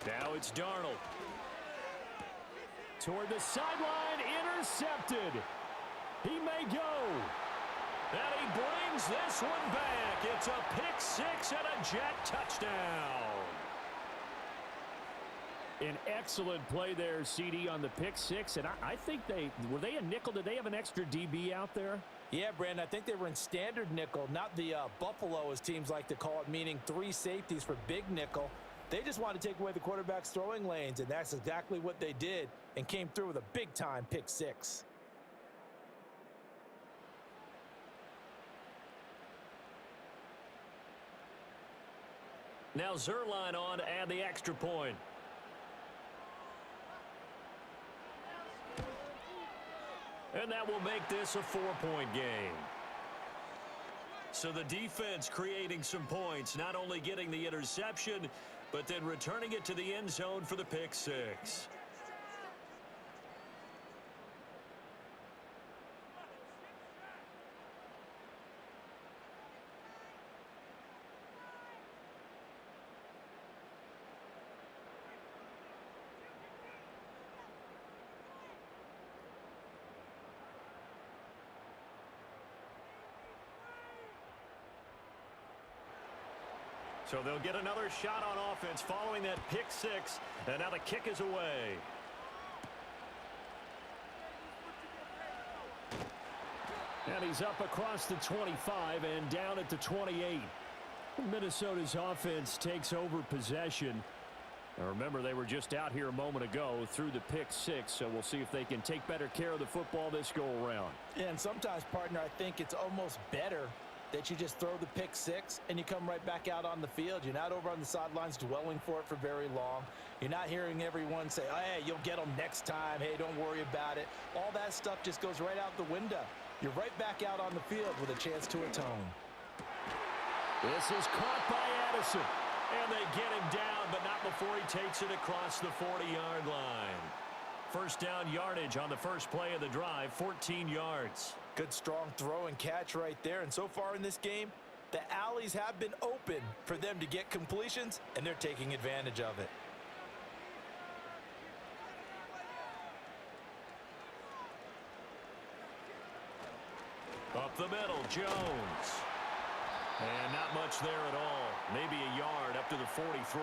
Now it's Darnold. Toward the sideline, intercepted. He may go. And he brings this one back. It's a pick 6 and a Jet touchdown. An excellent play there, CD, on the pick 6. And I think were they a nickel? Did they have an extra DB out there? Yeah, Brandon, I think they were in standard nickel, not the Buffalo, as teams like to call it, meaning 3 safeties for big nickel. They just wanted to take away the quarterback's throwing lanes, and that's exactly what they did and came through with a big-time pick 6. Now Zerline on to add the extra point. And that will make this a 4-point game. So the defense creating some points, not only getting the interception, but then returning it to the end zone for the pick six. So they'll get another shot on offense following that pick six, and now the kick is away. And he's up across the 25 and down at the 28. Minnesota's offense takes over possession. Now remember, they were just out here a moment ago through the pick six, so we'll see if they can take better care of the football this go around. Yeah, and sometimes, partner, I think it's almost better that you just throw the pick six and you come right back out on the field. You're not over on the sidelines dwelling for it for very long. You're not hearing everyone say, oh, hey, you'll get them next time. Hey, don't worry about it. All that stuff just goes right out the window. You're right back out on the field with a chance to atone. This is caught by Addison. And they get him down, but not before he takes it across the 40-yard line. First down yardage on the first play of the drive, 14 yards. Good strong throw and catch right there. And so far in this game, the alleys have been open for them to get completions, and they're taking advantage of it. Up the middle, Jones. And not much there at all. Maybe a yard up to the 43.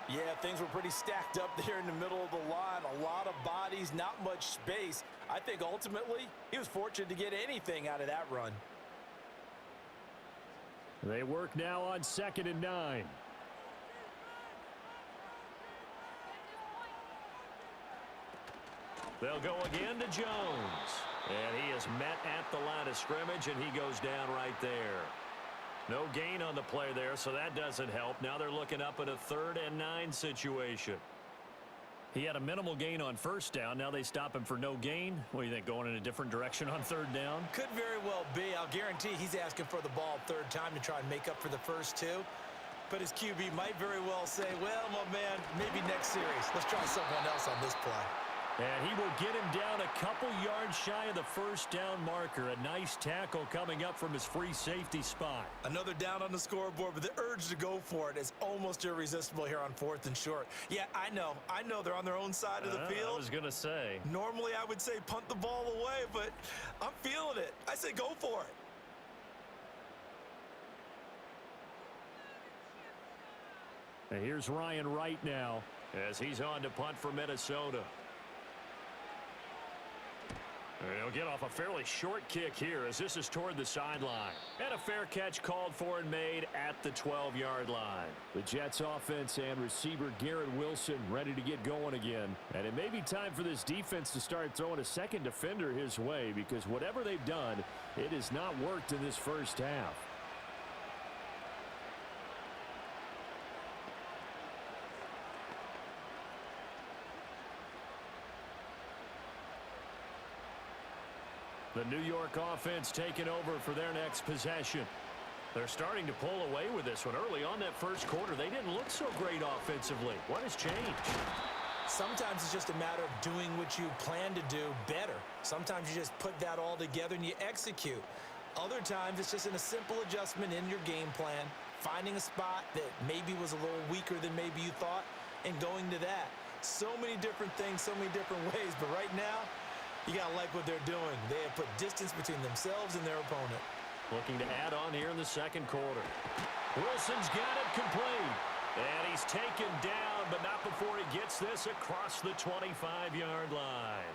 Yeah, things were pretty stacked up there in the middle of the line. A lot of bodies, not much space. I think ultimately he was fortunate to get anything out of that run. They work now on 2nd and 9. They'll go again to Jones. And he is met at the line of scrimmage, and he goes down right there. No gain on the play there, so that doesn't help. Now they're looking up at a 3rd and 9 situation. He had a minimal gain on first down. Now they stop him for no gain. What do you think, going in a different direction on 3rd down? Could very well be. I'll guarantee he's asking for the ball 3rd time to try and make up for the first 2. But his QB might very well say, well, my man, maybe next series. Let's try someone else on this play. And he will get him down a couple yards shy of the first down marker. A nice tackle coming up from his free safety spot. Another down on the scoreboard, but the urge to go for it is almost irresistible here on 4th and short. Yeah, I know they're on their own side of the field. I was going to say. Normally I would say punt the ball away, but I'm feeling it. I say go for it. And here's Ryan Wright now as he's on to punt for Minnesota. He'll get off a fairly short kick here as this is toward the sideline. And a fair catch called for and made at the 12-yard line. The Jets offense and receiver Garrett Wilson ready to get going again. And it may be time for this defense to start throwing a second defender his way, because whatever they've done, it has not worked in this first half. The New York offense taking over for their next possession. They're starting to pull away with this one. Early on that first quarter, they didn't look so great offensively. What has changed? Sometimes it's just a matter of doing what you plan to do better. Sometimes you just put that all together and you execute. Other times it's just in a simple adjustment in your game plan, finding a spot that maybe was a little weaker than maybe you thought, and going to that. So many different things, so many different ways, but right now, you got to like what they're doing. They have put distance between themselves and their opponent. Looking to add on here in the second quarter. Wilson's got it complete. And he's taken down, but not before he gets this across the 25-yard line.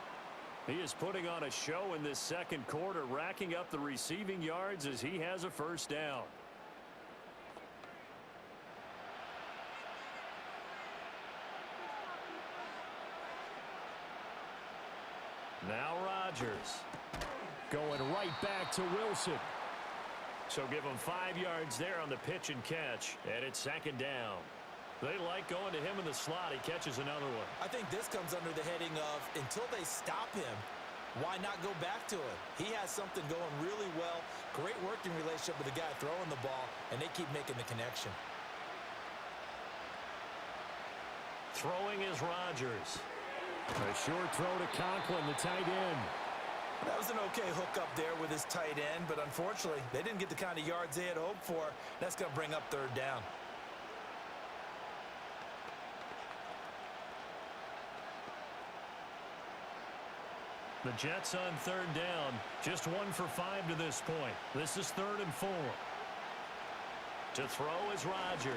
He is putting on a show in this second quarter, racking up the receiving yards as he has a first down. Now Rodgers going right back to Wilson. So give him 5 yards there on the pitch and catch, and it's second down. They like going to him in the slot. He catches another one. I think this comes under the heading of until they stop him, why not go back to him? He has something going really well, great working relationship with the guy throwing the ball, and they keep making the connection. Throwing is Rodgers. A short throw to Conklin, the tight end. That was an okay hookup there with his tight end, but unfortunately, they didn't get the kind of yards they had hoped for. That's going to bring up third down. The Jets on third down. Just 1 for 5 to this point. This is 3rd and 4. To throw is Rodgers.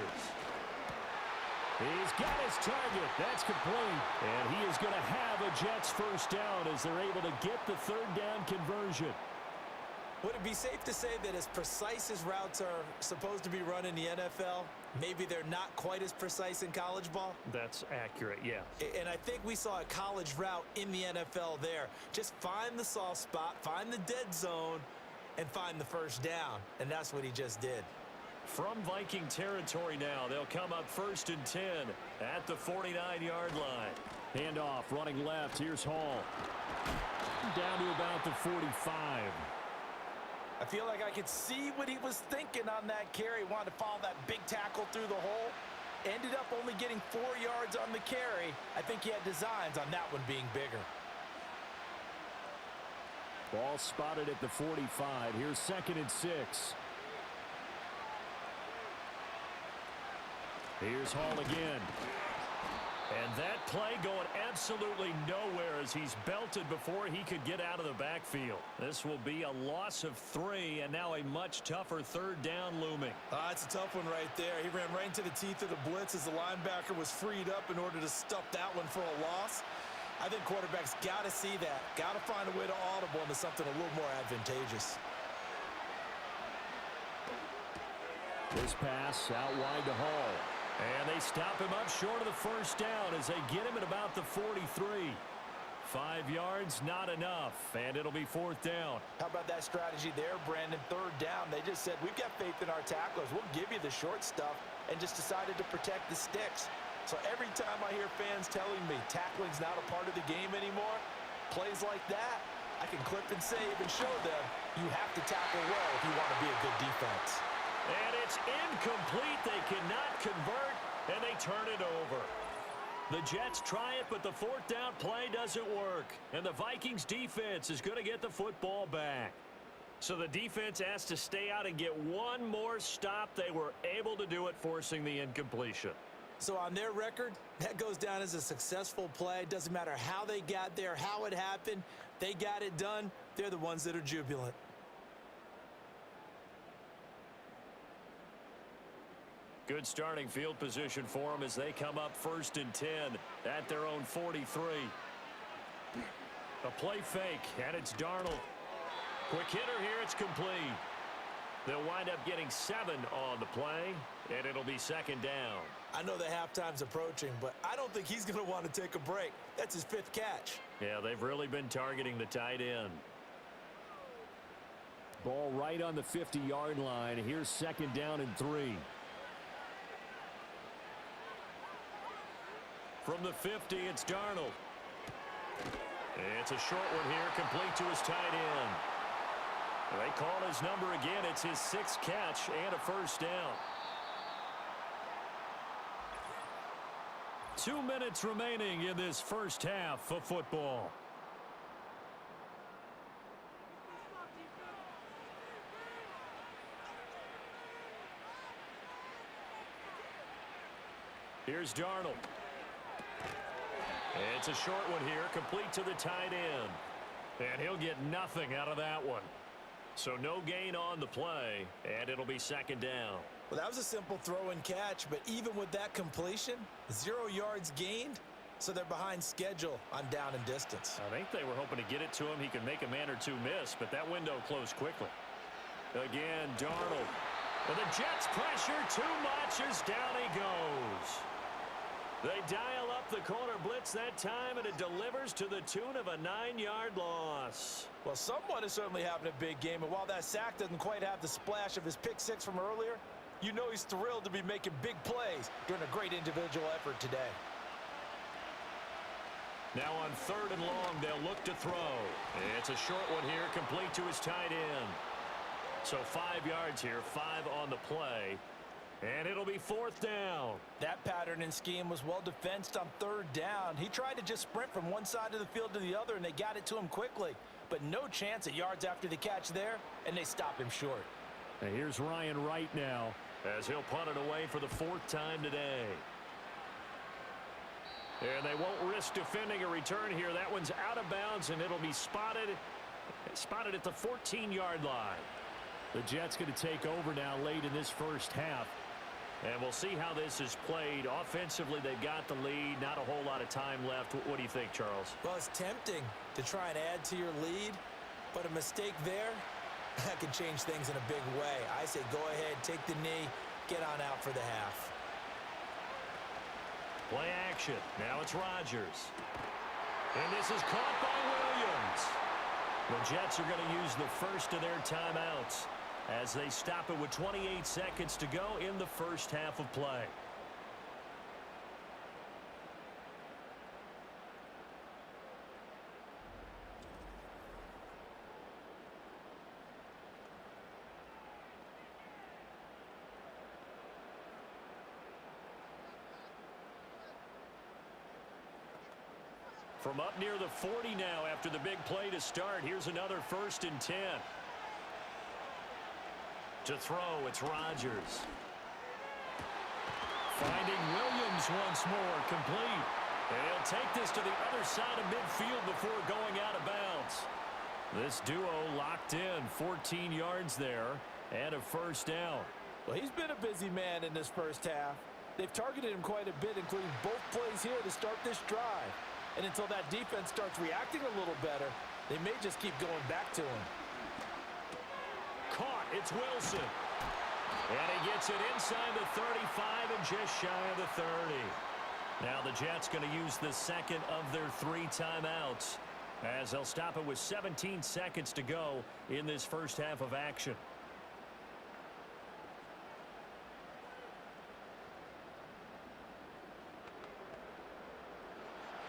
He's got his target. That's complete. And he is going to have a Jets first down as they're able to get the third down conversion. Would it be safe to say that as precise as routes are supposed to be run in the NFL, maybe they're not quite as precise in college ball? That's accurate, yeah. And I think we saw a college route in the NFL there. Just find the soft spot, find the dead zone, and find the first down. And that's what he just did. From Viking territory now, they'll come up 1st and 10 at the 49-yard line. Handoff, running left. Here's Hall. Down to about the 45. I feel like I could see what he was thinking on that carry. Wanted to follow that big tackle through the hole. Ended up only getting 4 yards on the carry. I think he had designs on that one being bigger. Ball spotted at the 45. Here's 2nd and 6. Here's Hall again. And that play going absolutely nowhere as he's belted before he could get out of the backfield. This will be a loss of 3 and now a much tougher third down looming. It's a tough one right there. He ran right into the teeth of the blitz as the linebacker was freed up in order to stuff that one for a loss. I think quarterbacks got to see that. Got to find a way to audible into something a little more advantageous. This pass out wide to Hall. And they stop him up short of the first down as they get him at about the 43. 5 yards, not enough, and it'll be 4th down. How about that strategy there, Brandon? Third down, they just said, we've got faith in our tacklers. We'll give you the short stuff, and just decided to protect the sticks. So every time I hear fans telling me tackling's not a part of the game anymore, plays like that, I can clip and save and show them you have to tackle well if you want to be a good defense. And it's incomplete. They cannot convert, and they turn it over. The Jets try it, but the 4th down play doesn't work. And the Vikings defense is going to get the football back. So the defense has to stay out and get one more stop. They were able to do it, forcing the incompletion. So on their record, that goes down as a successful play. Doesn't matter how they got there, how it happened. They got it done. They're the ones that are jubilant. Good starting field position for them as they come up 1st and 10 at their own 43. A play fake, and it's Darnold. Quick hitter here, it's complete. They'll wind up getting 7 on the play, and it'll be 2nd down. I know the halftime's approaching, but I don't think he's going to want to take a break. That's his 5th catch. Yeah, they've really been targeting the tight end. Ball right on the 50-yard line. Here's 2nd down and 3. From the 50, it's Darnold. It's a short one here, complete to his tight end. They call his number again. It's his 6th catch and a first down. 2 minutes remaining in this first half of football. Here's Darnold. It's a short one here, complete to the tight end. And he'll get nothing out of that one. So no gain on the play, and it'll be 2nd down. Well, that was a simple throw and catch, but even with that completion, 0 yards gained, so they're behind schedule on down and distance. I think they were hoping to get it to him. He could make a man or two miss, but that window closed quickly. Again, Darnold. And the Jets pressure too much as down he goes. They dial up the corner blitz that time, and it delivers to the tune of a 9-yard loss. Well, someone is certainly having a big game, and while that sack doesn't quite have the splash of his pick six from earlier, you know he's thrilled to be making big plays during a great individual effort today. Now on 3rd and long, they'll look to throw. It's a short one here, complete to his tight end. So 5 yards here, 5 on the play. And it'll be 4th down. That pattern and scheme was well defensed on 3rd down. He tried to just sprint from one side of the field to the other, and they got it to him quickly. But no chance at yards after the catch there, and they stop him short. And here's Ryan Wright now, as he'll punt it away for the 4th time today. And they won't risk defending a return here. That one's out of bounds, and it'll be spotted at the 14-yard line. The Jets going to take over now late in this first half. And we'll see how this is played. Offensively, they've got the lead. Not a whole lot of time left. What do you think, Charles? Well, it's tempting to try and add to your lead, but a mistake there, that can change things in a big way. I say go ahead, take the knee, get on out for the half. Play action. Now it's Rodgers. And this is caught by Williams. The Jets are going to use the first of their timeouts as they stop it with 28 seconds to go in the first half of play. From up near the 40 now after the big play to start. Here's another 1st and 10. To throw, it's Rodgers. Finding Williams once more, complete. And he'll take this to the other side of midfield before going out of bounds. This duo locked in, 14 yards there, and a 1st down. Well, he's been a busy man in this first half. They've targeted him quite a bit, including both plays here to start this drive. And until that defense starts reacting a little better, they may just keep going back to him. Caught, it's Wilson. And he gets it inside the 35 and just shy of the 30. Now the Jets going to use the second of their 3 timeouts as they'll stop it with 17 seconds to go in this first half of action.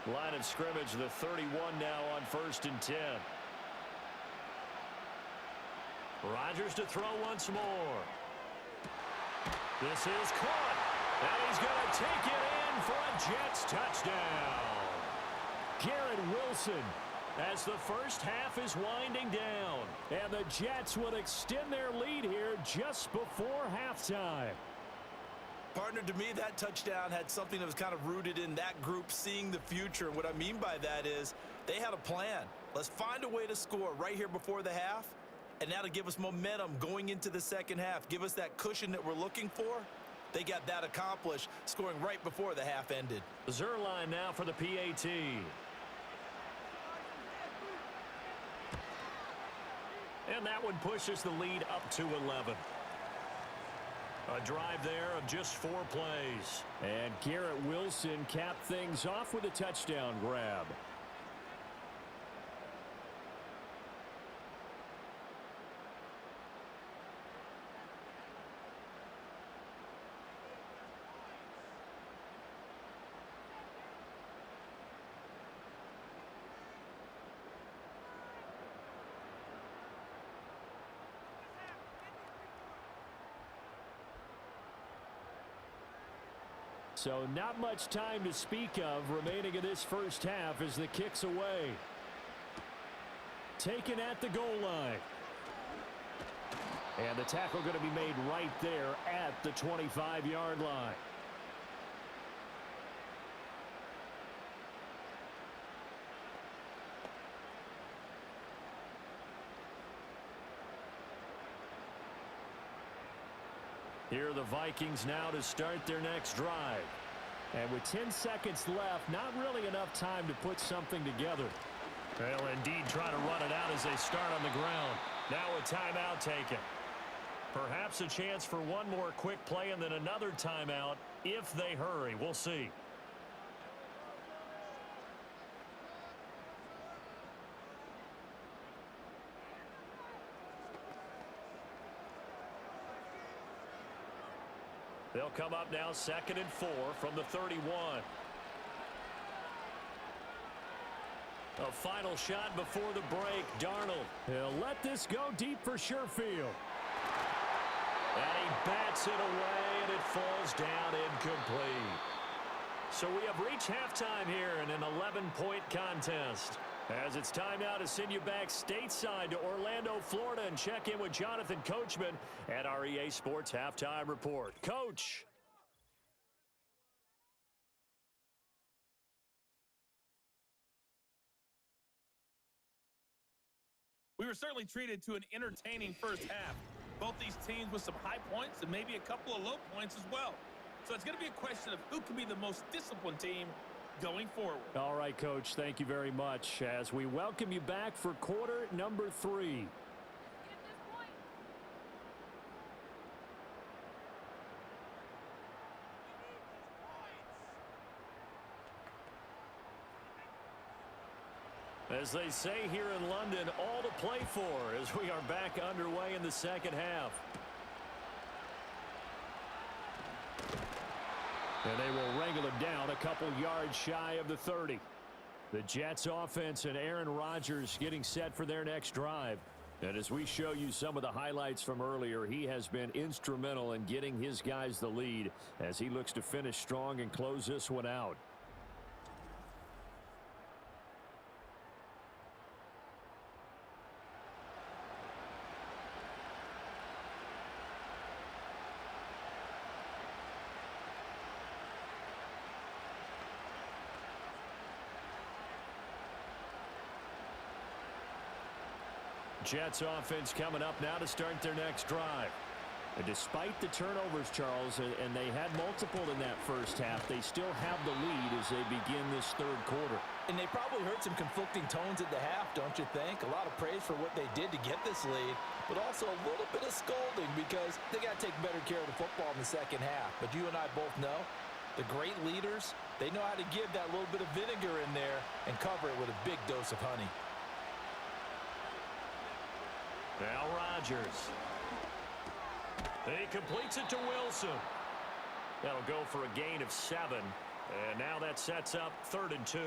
Line of scrimmage, the 31 now on 1st and 10. Rodgers to throw once more. This is caught. And he's going to take it in for a Jets touchdown. Garrett Wilson as the first half is winding down. And the Jets will extend their lead here just before halftime. Partner, to me, that touchdown had something that was kind of rooted in that group seeing the future. What I mean by that is they had a plan. Let's find a way to score right here before the half, and that'll give us momentum going into the second half. Give us that cushion that we're looking for. They got that accomplished, scoring right before the half ended. Zerline now for the PAT. And that one pushes the lead up to 11. A drive there of just 4 plays. And Garrett Wilson capped things off with a touchdown grab. So not much time to speak of remaining in this first half as the kick's away. Taken at the goal line. And the tackle going to be made right there at the 25-yard line. Here are the Vikings now to start their next drive. And with 10 seconds left, not really enough time to put something together. They'll indeed try to run it out as they start on the ground. Now a timeout taken. Perhaps a chance for one more quick play and then another timeout if they hurry. We'll see. They'll come up now 2nd and 4 from the 31. A final shot before the break. Darnold. He'll let this go deep for Sherfield. And he bats it away, and it falls down incomplete. So we have reached halftime here in an 11-point contest. As it's time now to send you back stateside to Orlando, Florida, and check in with Jonathan Coachman at our EA Sports Halftime Report. Coach. We were certainly treated to an entertaining first half. Both these teams with some high points and maybe a couple of low points as well. So it's going to be a question of who can be the most disciplined team going forward. All right, Coach, thank you very much as we welcome you back for quarter number 3. As they say here in London, all to play for as we are back underway in the second half. And they will wrangle him down a couple yards shy of the 30. The Jets offense and Aaron Rodgers getting set for their next drive. And as we show you some of the highlights from earlier, he has been instrumental in getting his guys the lead as he looks to finish strong and close this one out. Jets offense coming up now to start their next drive. And despite the turnovers, Charles, and they had multiple in that first half, they still have the lead as they begin this third quarter. And they probably heard some conflicting tones at the half, don't you think? A lot of praise for what they did to get this lead, but also a little bit of scolding because they got to take better care of the football in the second half. But you and I both know the great leaders, they know how to give that little bit of vinegar in there and cover it with a big dose of honey. Now Rodgers. He completes it to Wilson. That'll go for a gain of 7. And now that sets up 3rd and 2.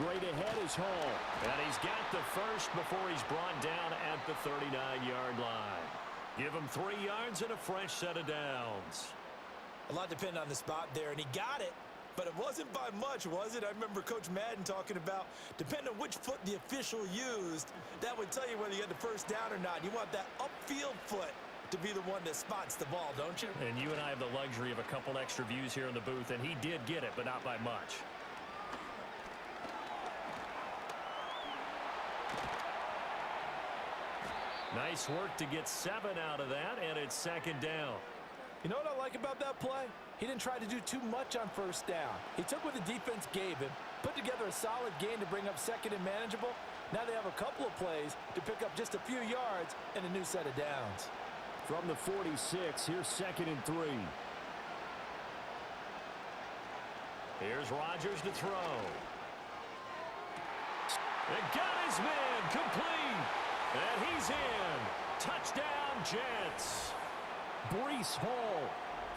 Straight ahead is Hall. And he's got the first before he's brought down at the 39-yard line. Give him 3 yards and a fresh set of downs. A lot depended on the spot there, and he got it, but it wasn't by much, was it? I remember Coach Madden talking about, depending on which foot the official used, that would tell you whether you had the first down or not. You want that upfield foot to be the one that spots the ball, don't you? And you and I have the luxury of a couple extra views here in the booth, and he did get it, but not by much. Nice work to get 7 out of that, and it's 2nd down. You know what I like about that play? He didn't try to do too much on first down. He took what the defense gave him, put together a solid gain to bring up 2nd and manageable. Now they have a couple of plays to pick up just a few yards and a new set of downs. From the 46, here's 2nd and 3. Here's Rodgers to throw. It got his man complete. And he's in. Touchdown, Jets. Breece Hall,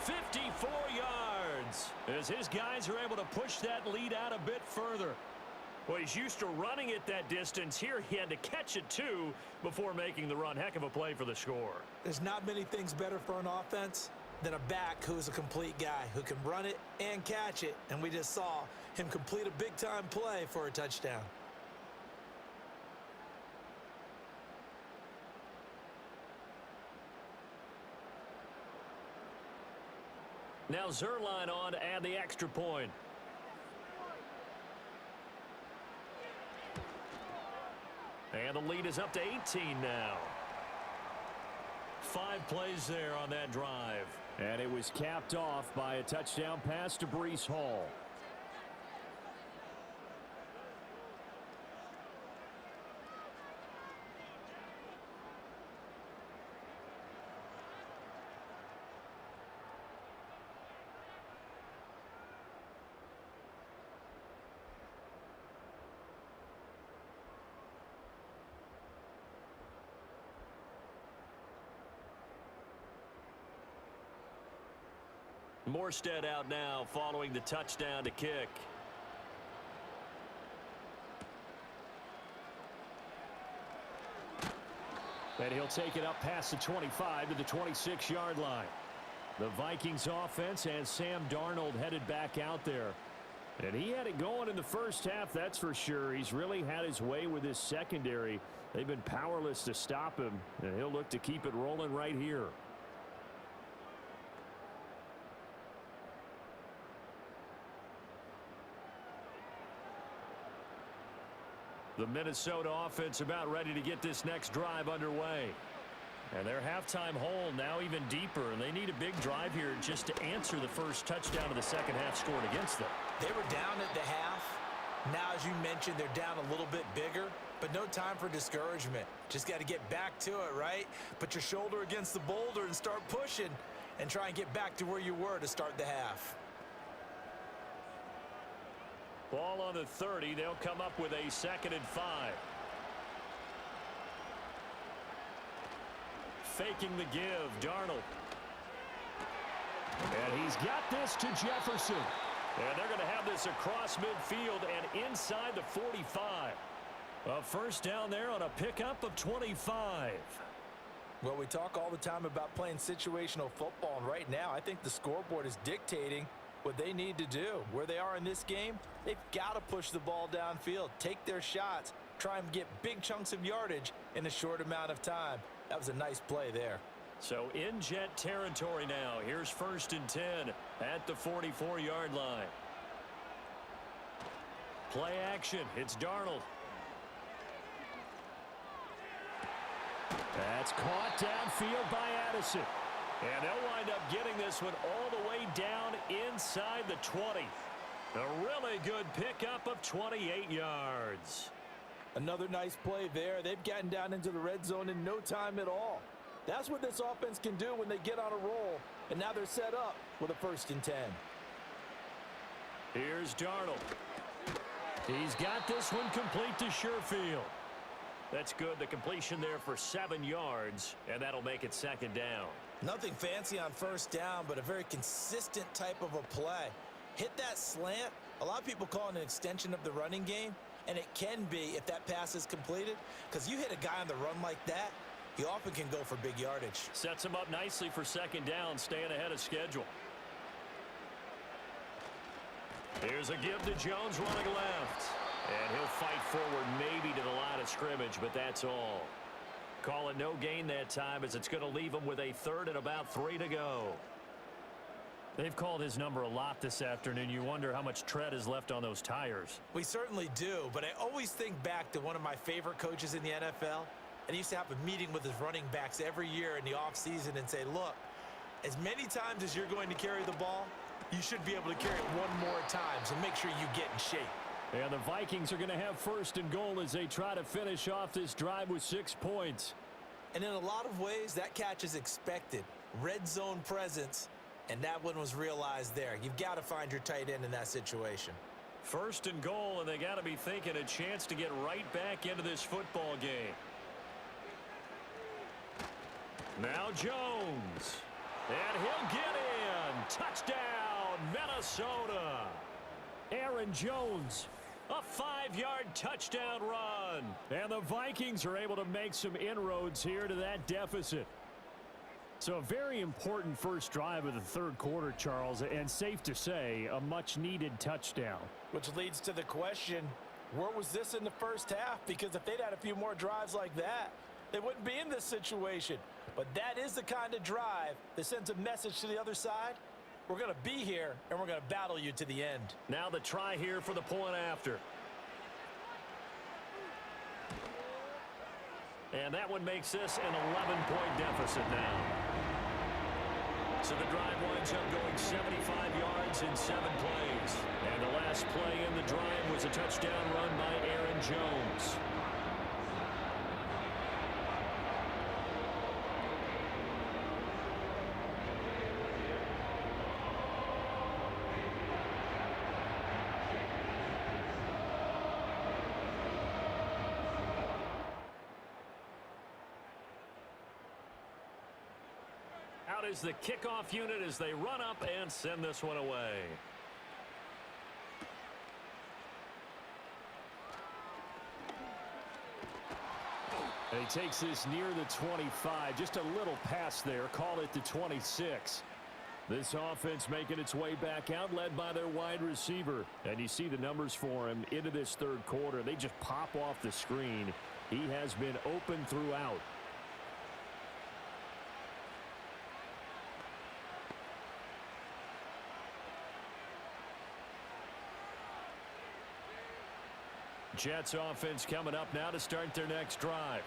54 yards. As his guys are able to push that lead out a bit further. Well, he's used to running it that distance. Here he had to catch it, too, before making the run. Heck of a play for the score. There's not many things better for an offense than a back who's a complete guy who can run it and catch it. And we just saw him complete a big-time play for a touchdown. Now Zerline on to add the extra point. And the lead is up to 18 now. 5 plays there on that drive. And it was capped off by a touchdown pass to Breece Hall. Morstead out now following the touchdown to kick. And he'll take it up past the 25 to the 26-yard line. The Vikings offense has Sam Darnold headed back out there. And he had it going in the first half, that's for sure. He's really had his way with his secondary. They've been powerless to stop him, and he'll look to keep it rolling right here. The Minnesota offense about ready to get this next drive underway. And their halftime hole now even deeper, and they need a big drive here just to answer the first touchdown of the second half scored against them. They were down at the half. Now, as you mentioned, they're down a little bit bigger, but no time for discouragement. Just got to get back to it, right? Put your shoulder against the boulder and start pushing and try and get back to where you were to start the half. Ball on the 30. They'll come up with a 2nd and 5. Faking the give, Darnold. And he's got this to Jefferson. And they're going to have this across midfield and inside the 45. A first down there on a pickup of 25. Well, we talk all the time about playing situational football, and right now I think the scoreboard is dictating what they need to do. Where they are in this game, they've got to push the ball downfield, take their shots, try and get big chunks of yardage in a short amount of time. That was a nice play there. So in jet territory now. Here's 1st and 10 at the 44-yard line. Play action. It's Darnold. That's caught downfield by Addison. And they'll wind up getting this one all the way down inside the 20. A really good pickup of 28 yards. Another nice play there. They've gotten down into the red zone in no time at all. That's what this offense can do when they get on a roll. And now they're set up with a 1st and 10. Here's Darnold. He's got this one complete to Sherfield. That's good. The completion there for 7 yards, and that'll make it 2nd down. Nothing fancy on 1st down, but a very consistent type of a play. Hit that slant. A lot of people call it an extension of the running game, and it can be if that pass is completed, because you hit a guy on the run like that, he often can go for big yardage. Sets him up nicely for 2nd down, staying ahead of schedule. Here's a give to Jones running left. And he'll fight forward maybe to the line of scrimmage, but that's all. Call it no gain that time as it's going to leave him with a 3rd and about 3 to go. They've called his number a lot this afternoon. You wonder how much tread is left on those tires. We certainly do, but I always think back to one of my favorite coaches in the NFL. And he used to have a meeting with his running backs every year in the offseason and say, look, as many times as you're going to carry the ball, you should be able to carry it one more time, so make sure you get in shape. And the Vikings are going to have 1st and goal as they try to finish off this drive with 6 points. And in a lot of ways, that catch is expected. Red zone presence, and that one was realized there. You've got to find your tight end in that situation. 1st and goal, and they got to be thinking a chance to get right back into this football game. Now Jones. And he'll get in. Touchdown, Minnesota. Aaron Jones. A 5-yard touchdown run. And the Vikings are able to make some inroads here to that deficit. So a very important first drive of the 3rd quarter, Charles, and safe to say, a much-needed touchdown. Which leads to the question, where was this in the first half? Because if they'd had a few more drives like that, they wouldn't be in this situation. But that is the kind of drive that sends a message to the other side. We're going to be here, and we're going to battle you to the end. Now the try here for the point after. And that one makes this an 11-point deficit now. So the drive winds up going 75 yards in 7 plays. And the last play in the drive was a touchdown run by Aaron Jones. out is the kickoff unit as they run up and send this one away. And he takes this near the 25. Just a little pass there. Call it the 26. This offense making its way back out, led by their wide receiver. And you see the numbers for him into this third quarter. They just pop off the screen. He has been open throughout. Jets offense coming up now to start their next drive.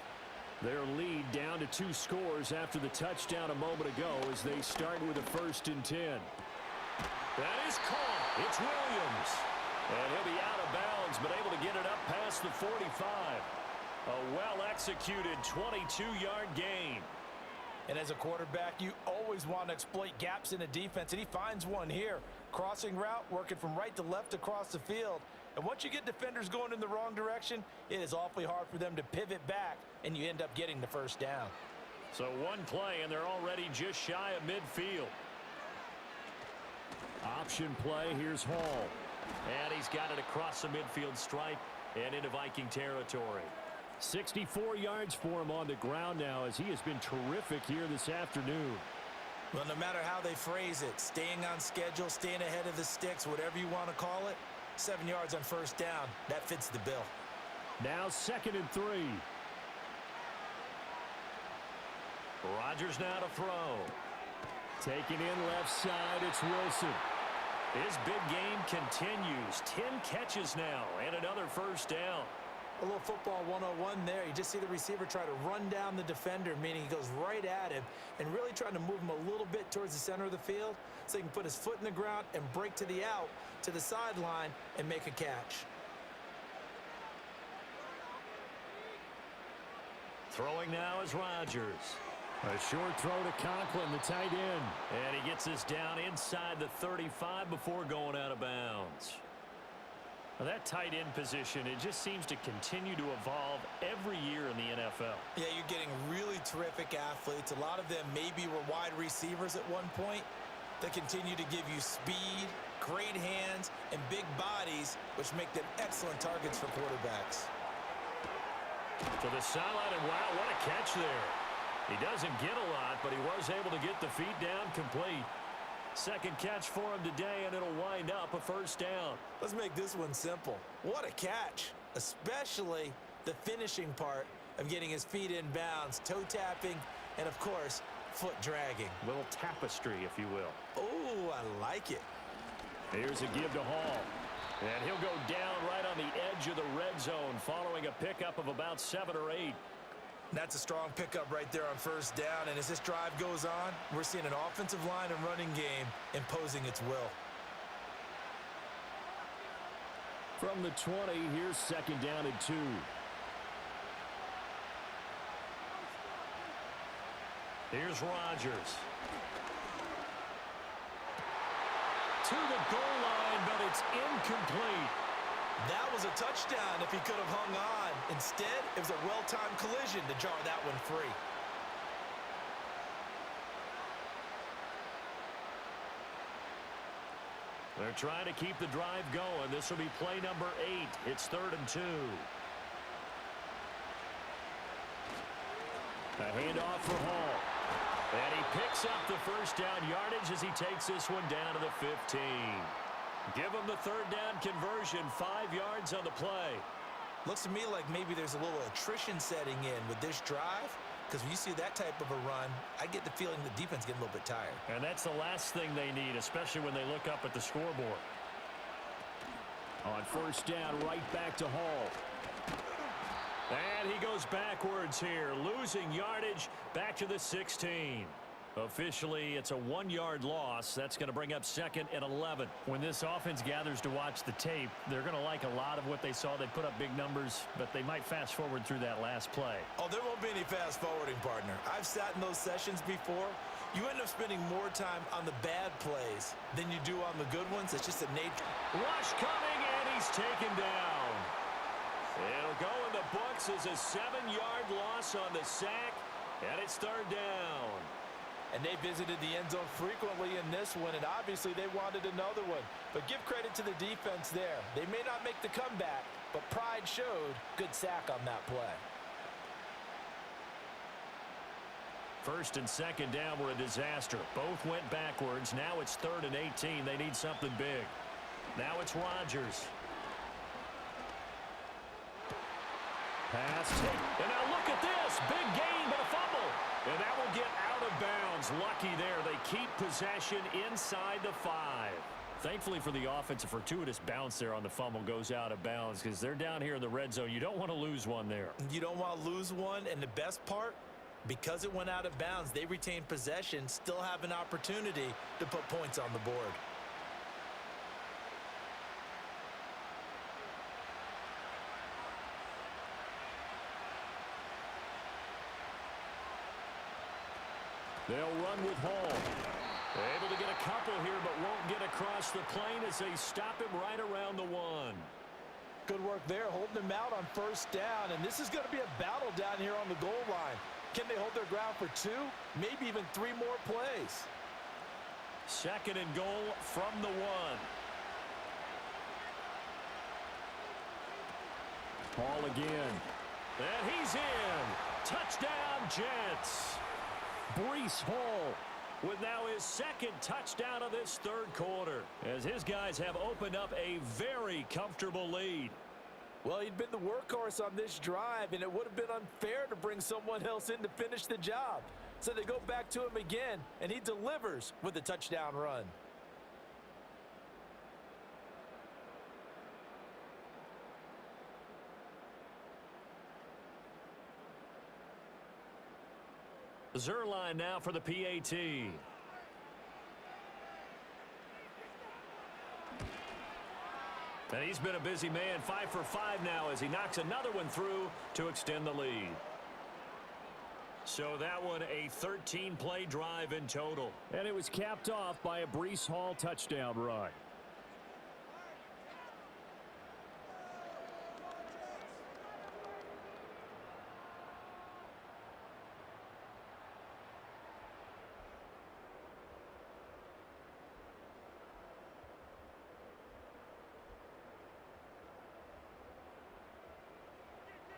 Their lead down to 2 scores after the touchdown a moment ago as they start with a 1st and 10. That is caught. It's Williams. And he'll be out of bounds, but able to get it up past the 45. A well-executed 22-yard gain. And as a quarterback, you always want to exploit gaps in a defense, and he finds one here. Crossing route, working from right to left across the field. And once you get defenders going in the wrong direction, it is awfully hard for them to pivot back, and you end up getting the 1st down. So one play, and they're already just shy of midfield. Option play, here's Hall. And he's got it across the midfield stripe and into Viking territory. 64 yards for him on the ground now as he has been terrific here this afternoon. Well, no matter how they phrase it, staying on schedule, staying ahead of the sticks, whatever you want to call it, 7 yards on 1st down, that fits the bill. Now 2nd and 3. Rodgers now to throw. Taking in left side, it's Wilson. His big game continues. 10 catches now and another 1st down. A little football 101 there. You just see the receiver try to run down the defender, meaning he goes right at him and really trying to move him a little bit towards the center of the field so he can put his foot in the ground and break to the out, to the sideline, and make a catch. Throwing now is Rodgers. A short throw to Conklin, the tight end. And he gets this down inside the 35 before going out of bounds. Now that tight end position, it just seems to continue to evolve every year in the NFL. Yeah, you're getting really terrific athletes. A lot of them maybe were wide receivers at one point. They continue to give you speed, great hands, and big bodies, which make them excellent targets for quarterbacks. To the sideline, and wow, what a catch there. He doesn't get a lot, but he was able to get the feet down complete. Second catch for him today, and it'll wind up a 1st down. Let's make this one simple. What a catch, especially the finishing part of getting his feet in bounds, toe tapping, and of course, foot dragging. A little tapestry, if you will. Oh, I like it. Here's a give to Hall. And he'll go down right on the edge of the red zone following a pickup of about 7 or 8. That's a strong pickup right there on 1st down, and as this drive goes on, we're seeing an offensive line and running game imposing its will. From the 20, here's 2nd down and 2. Here's Rodgers. To the goal line, but it's incomplete. That was a touchdown if he could have hung on. Instead, it was a well-timed collision to jar that one free. They're trying to keep the drive going. This will be play number 8. It's 3rd and 2. A handoff for Hall. And he picks up the 1st down yardage as he takes this one down to the 15. Give him the 3rd down conversion, 5 yards on the play. Looks to me like maybe there's a little attrition setting in with this drive, because when you see that type of a run, I get the feeling the defense getting a little bit tired. And that's the last thing they need, especially when they look up at the scoreboard. On 1st down, right back to Hall. And he goes backwards here, losing yardage back to the 16. Officially, it's a 1-yard loss. That's going to bring up 2nd and 11. When this offense gathers to watch the tape, they're going to like a lot of what they saw. They put up big numbers, but they might fast forward through that last play. Oh, there won't be any fast forwarding, partner. I've sat in those sessions before. You end up spending more time on the bad plays than you do on the good ones. It's just a nature. Rush coming, and he's taken down. It'll go in the books as a 7-yard loss on the sack, and it's 3rd down. And they visited the end zone frequently in this one, and obviously they wanted another one. But give credit to the defense there. They may not make the comeback, but pride showed. Good sack on that play. First and second down were a disaster. Both went backwards. Now it's 3rd and 18. They need something big. Now it's Rodgers. Pass tape. And now look at this. Big gain, but a fumble. And that will get out of bounds. Lucky there. They keep possession inside the 5. Thankfully for the offense, a fortuitous bounce there on the fumble goes out of bounds because they're down here in the red zone. You don't want to lose one there. You don't want to lose one, and the best part, because it went out of bounds, they retain possession, still have an opportunity to put points on the board. They'll run with Hall. Able to get a couple here, but won't get across the plane as they stop him right around the 1. Good work there, holding him out on first down, and this is going to be a battle down here on the goal line. Can they hold their ground for 2, maybe even 3 more plays? 2nd and goal from the 1. Hall again. And he's in. Touchdown, Jets. Breece Hall with now his 2nd touchdown of this 3rd quarter as his guys have opened up a very comfortable lead. Well, he'd been the workhorse on this drive, and it would have been unfair to bring someone else in to finish the job. So they go back to him again, and he delivers with a touchdown run. Zerline now for the PAT. And he's been a busy man, 5 for 5 now as he knocks another one through to extend the lead. So that one a 13-play drive in total. And it was capped off by a Breece Hall touchdown run.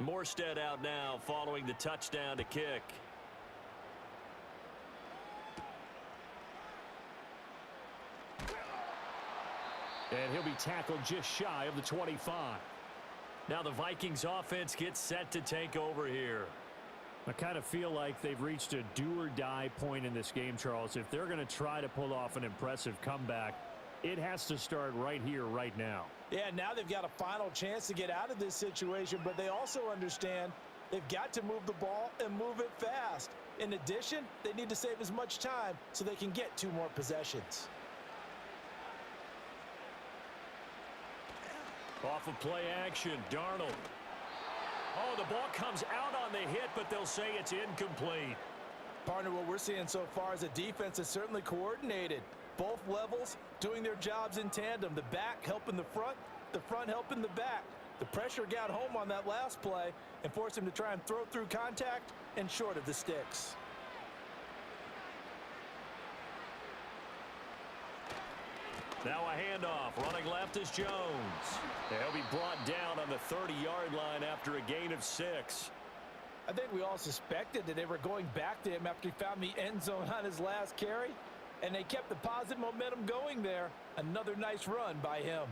Morstead out now following the touchdown to kick. And he'll be tackled just shy of the 25. Now the Vikings offense gets set to take over here. I kind of feel like they've reached a do-or-die point in this game, Charles. If they're going to try to pull off an impressive comeback, it has to start right here, right now. Yeah, now they've got a final chance to get out of this situation, but they also understand they've got to move the ball and move it fast. In addition, they need to save as much time so they can get 2 more possessions. Off of play action, Darnold. Oh, the ball comes out on the hit, but they'll say it's incomplete. Partner, what we're seeing so far is a defense that's certainly coordinated. Both levels doing their jobs in tandem. The back helping the front helping the back. The pressure got home on that last play and forced him to try and throw through contact and short of the sticks. Now a handoff. Running left is Jones. He'll be brought down on the 30-yard line after a gain of 6. I think we all suspected that they were going back to him after he found the end zone on his last carry. And they kept the positive momentum going there. Another nice run by him.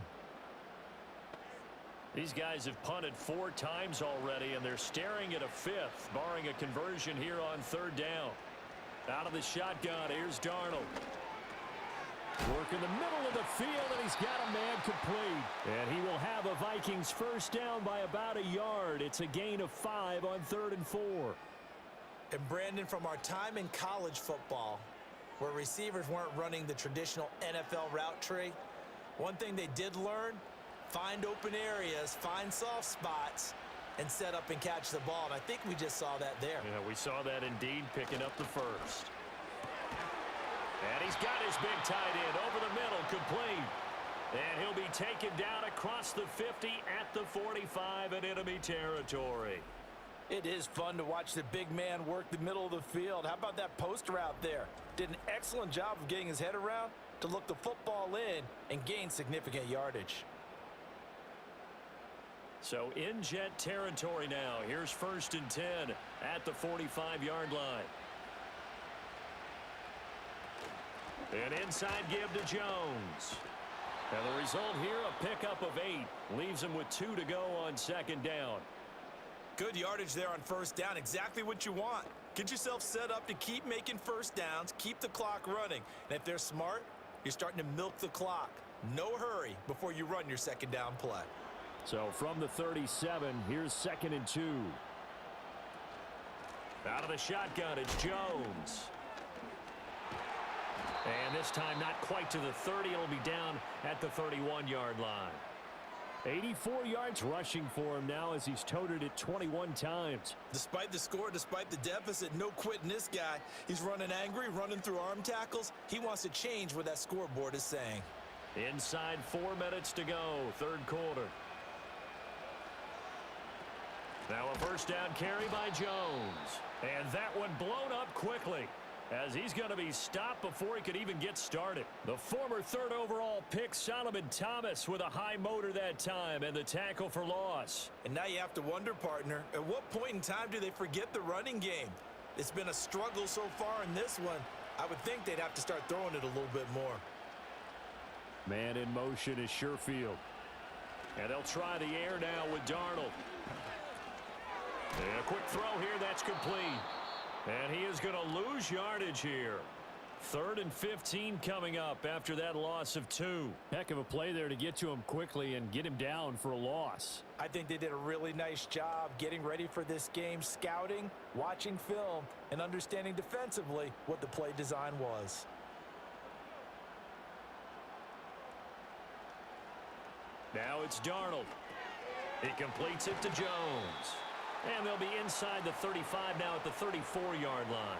These guys have punted 4 times already, and they're staring at a 5th, barring a conversion here on 3rd down. Out of the shotgun, here's Darnold. Work in the middle of the field, and he's got a man complete. And he will have a Vikings first down by about a yard. It's a gain of 5 on 3rd and 4. And Brandon, from our time in college football, where receivers weren't running the traditional NFL route tree, one thing they did learn, find open areas, find soft spots, and set up and catch the ball. And I think we just saw that there. Yeah, we saw that indeed, picking up the first. And he's got his big tight end over the middle, complete. And he'll be taken down across the 50 at the 45 in enemy territory. It is fun to watch the big man work the middle of the field. How about that post route there? Did an excellent job of getting his head around to look the football in and gain significant yardage. So in Jet territory now. Here's 1st and 10 at the 45-yard line. An inside give to Jones. And the result here, a pickup of 8. Leaves him with 2 to go on 2nd down. Good yardage there on 1st down. Exactly what you want. Get yourself set up to keep making 1st downs, keep the clock running. And if they're smart, you're starting to milk the clock. No hurry before you run your 2nd down play. So from the 37, here's 2nd and 2. Out of the shotgun, it's Jones. And this time not quite to the 30. It'll be down at the 31-yard line. 84 yards rushing for him now as he's toted it 21 times. Despite the score, despite the deficit, no quitting this guy. He's running angry, running through arm tackles. He wants to change what that scoreboard is saying. Inside 4 minutes to go, 3rd quarter. Now a 1st down carry by Jones. And that one blown up quickly, as he's going to be stopped before he could even get started. The former 3rd overall pick, Solomon Thomas, with a high motor that time, and the tackle for loss. And now you have to wonder, partner, at what point in time do they forget the running game? It's been a struggle so far in this one. I would think they'd have to start throwing it a little bit more. Man in motion is Sherfield. And they'll try the air now with Darnold. And a quick throw here, that's complete. And he is going to lose yardage here. 3rd and 15 coming up after that loss of 2. Heck of a play there to get to him quickly and get him down for a loss. I think they did a really nice job getting ready for this game, scouting, watching film, and understanding defensively what the play design was. Now it's Darnold. He completes it to Jones. And they'll be inside the 35 now at the 34-yard line.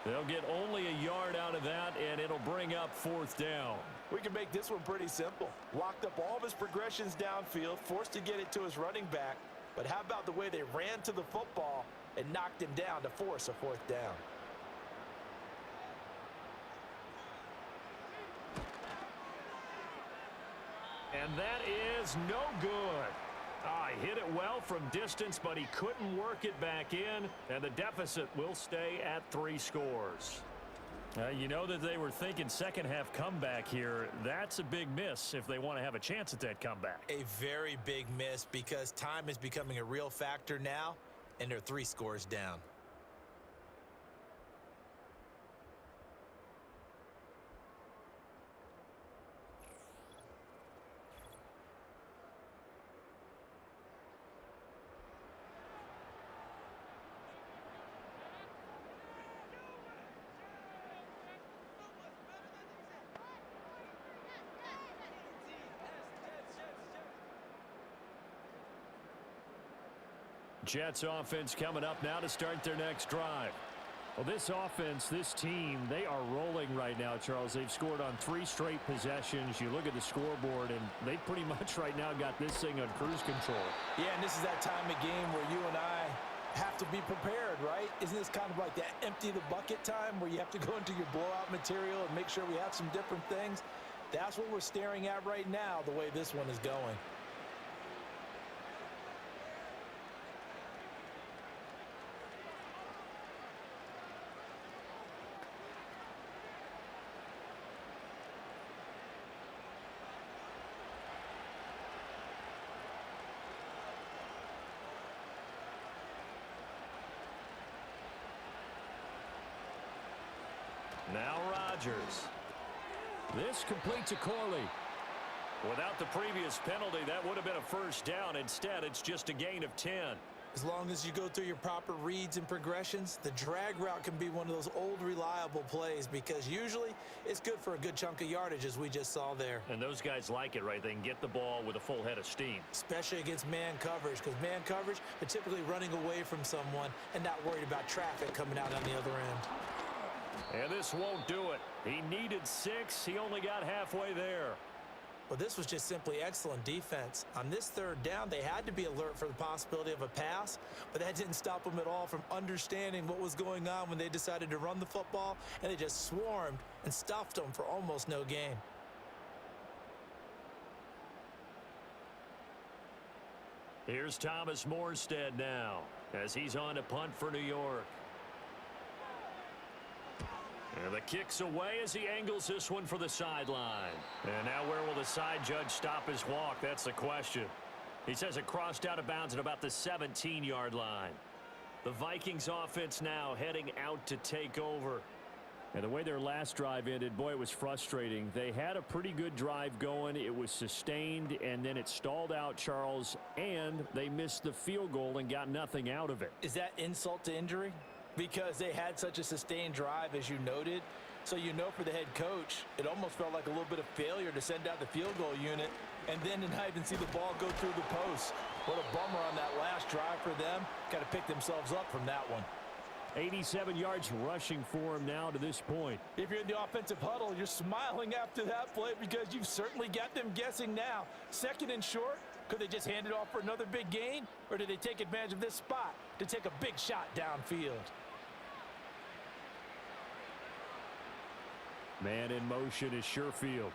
They'll get only a yard out of that, and it'll bring up 4th down. We can make this one pretty simple. Locked up all of his progressions downfield, forced to get it to his running back. But how about the way they ran to the football and knocked him down to force a 4th down? And that is no good. He hit it well from distance, but he couldn't work it back in, and the deficit will stay at 3 scores. You know that they were thinking second half comeback here. That's a big miss if they want to have a chance at that comeback. A very big miss because time is becoming a real factor now, and they're 3 scores down. Jets offense coming up now to start their next drive. Well, this offense, this team, they are rolling right now, Charles. They've scored on 3 straight possessions. You look at the scoreboard, and they pretty much right now got this thing on cruise control. Yeah, and this is that time of game where you and I have to be prepared, right? Isn't this kind of like that empty the bucket time where you have to go into your blowout material and make sure we have some different things? That's what we're staring at right now, the way this one is going. Now Rodgers. This completes a Corley. Without the previous penalty, that would have been a 1st down. Instead, it's just a gain of 10. As long as you go through your proper reads and progressions, the drag route can be one of those old reliable plays because usually it's good for a good chunk of yardage, as we just saw there. And those guys like it, right? They can get the ball with a full head of steam. Especially against man coverage, because man coverage, they're typically running away from someone and not worried about traffic coming out on the other end. And this won't do it. He needed 6. He only got halfway there. Well, this was just simply excellent defense. On this third down, they had to be alert for the possibility of a pass, but that didn't stop them at all from understanding what was going on when they decided to run the football, and they just swarmed and stuffed them for almost no gain. Here's Thomas Morstead now as he's on to punt for New York. And the kick's away as he angles this one for the sideline. And now where will the side judge stop his walk? That's the question. He says it crossed out of bounds at about the 17-yard line. The Vikings offense now heading out to take over. And the way their last drive ended, boy, it was frustrating. They had a pretty good drive going. It was sustained, and then it stalled out, Charles, and they missed the field goal and got nothing out of it. Is that insult to injury? Because they had such a sustained drive, as you noted. So you know for the head coach, it almost felt like a little bit of failure to send out the field goal unit and then to not even see the ball go through the post. What a bummer on that last drive for them. Got to pick themselves up from that one. 87 yards rushing for him now to this point. If you're in the offensive huddle, you're smiling after that play because you've certainly got them guessing now. Second and short, could they just hand it off for another big gain? Or did they take advantage of this spot to take a big shot downfield? Man in motion is Sherfield.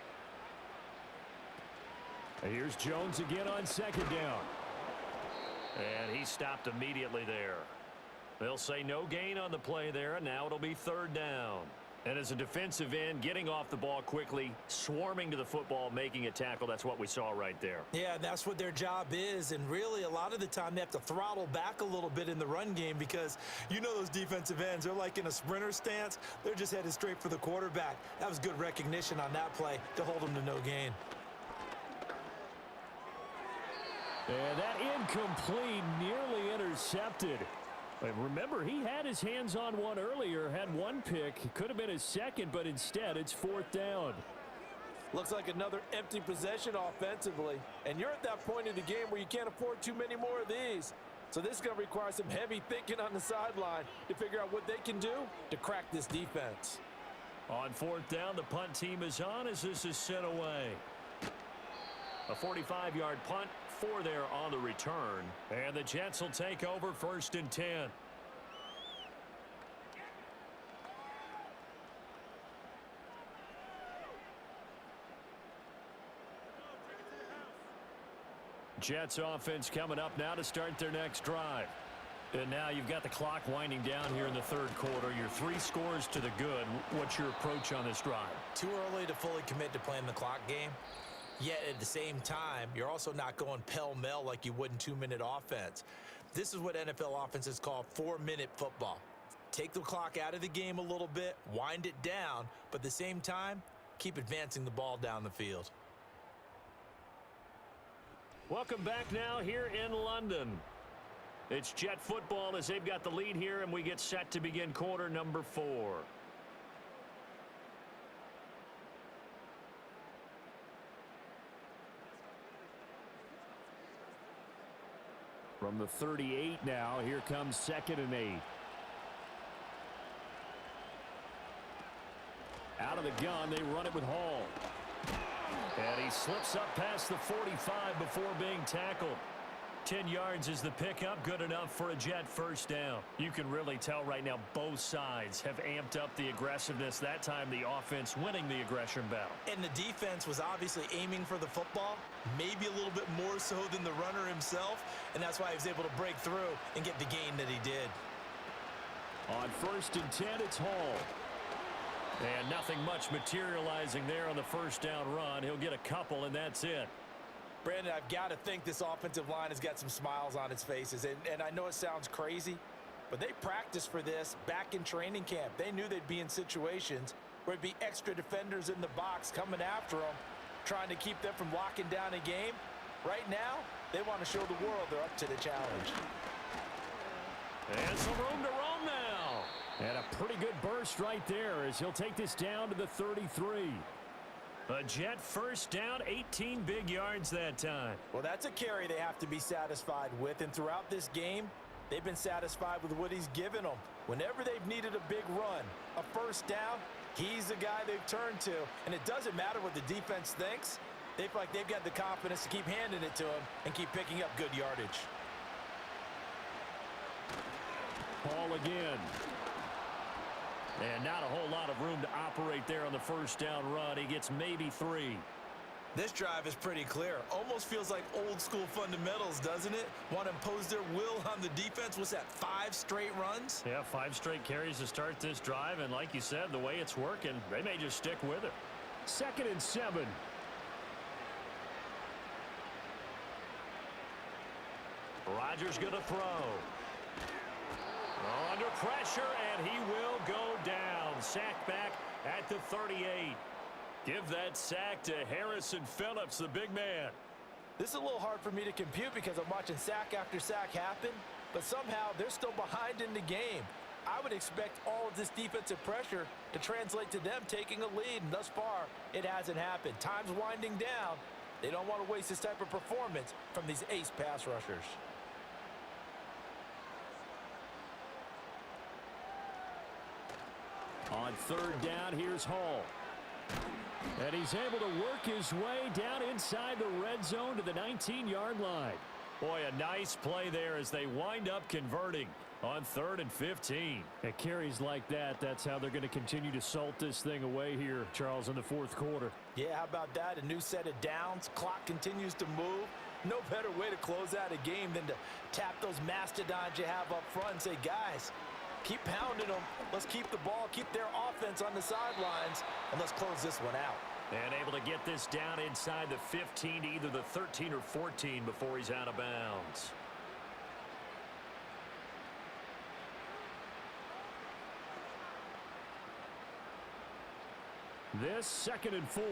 And here's Jones again on second down. And he stopped immediately there. They'll say no gain on the play there, and now it'll be third down. And as a defensive end, getting off the ball quickly, swarming to the football, making a tackle, that's what we saw right there. Yeah, that's what their job is, and really a lot of the time they have to throttle back a little bit in the run game because you know those defensive ends, they're like in a sprinter stance. They're just headed straight for the quarterback. That was good recognition on that play to hold them to no gain. And that incomplete, nearly intercepted. And remember, he had his hands on one earlier, had one pick. Could have been his second, but instead it's fourth down. Looks like another empty possession offensively. And you're at that point in the game where you can't afford too many more of these. So this is going to require some heavy thinking on the sideline to figure out what they can do to crack this defense. On fourth down, the punt team is on as this is sent away. A 45-yard punt, 4 there on the return. And the Jets will take over first and 10. Jets offense coming up now to start their next drive. And now you've got the clock winding down here in the third quarter. You're 3 scores to the good. What's your approach on this drive? Too early to fully commit to playing the clock game. Yet at the same time, you're also not going pell-mell like you would in 2-minute offense. This is what NFL offenses call 4-minute football. Take the clock out of the game a little bit, wind it down, but at the same time, keep advancing the ball down the field. Welcome back now here in London. It's Jet football as they've got the lead here, and we get set to begin quarter number 4. From the 38 now, here comes 2nd and 8. Out of the gun, they run it with Hall. And he slips up past the 45 before being tackled. 10 yards is the pickup, good enough for a Jet first down. You can really tell right now both sides have amped up the aggressiveness. That time the offense winning the aggression battle. And the defense was obviously aiming for the football, maybe a little bit more so than the runner himself, and that's why he was able to break through and get the gain that he did. On first and 10, it's Hall. And nothing much materializing there on the first down run. He'll get a couple, and that's it. Brandon, I've got to think this offensive line has got some smiles on its faces. And I know it sounds crazy, but they practiced for this back in training camp. They knew they'd be in situations where it'd be extra defenders in the box coming after them, trying to keep them from locking down a game. Right now, they want to show the world they're up to the challenge. And some room to roam now. And a pretty good burst right there as he'll take this down to the 33. A Jet first down, 18 big yards that time. Well, that's a carry they have to be satisfied with. And throughout this game, they've been satisfied with what he's given them. Whenever they've needed a big run, a first down, he's the guy they've turned to. And it doesn't matter what the defense thinks. They feel like they've got the confidence to keep handing it to him and keep picking up good yardage. Ball again. And not a whole lot of room to operate there on the first down run. He gets maybe 3. This drive is pretty clear. Almost feels like old school fundamentals, doesn't it? Want to impose their will on the defense. What's that, 5 straight runs? Yeah, 5 straight carries to start this drive. And like you said, the way it's working, they may just stick with it. 2nd and 7. Rodgers going to throw. Under pressure, and he will go down. Sack back at the 38. Give that sack to Harrison Phillips, the big man. This is a little hard for me to compute because I'm watching sack after sack happen, but somehow they're still behind in the game. I would expect all of this defensive pressure to translate to them taking a lead, and thus far, it hasn't happened. Time's winding down. They don't want to waste this type of performance from these ace pass rushers. On 3rd down, here's Hall. And he's able to work his way down inside the red zone to the 19-yard line. Boy, a nice play there as they wind up converting on 3rd and 15. At carries like that, that's how they're going to continue to salt this thing away here, Charles, in the 4th quarter. Yeah, how about that? A new set of downs. Clock continues to move. No better way to close out a game than to tap those mastodons you have up front and say, guys, keep pounding them. Let's keep the ball, keep their offense on the sidelines, and let's close this one out. And able to get this down inside the 15 to either the 13 or 14 before he's out of bounds. This 2nd and 4.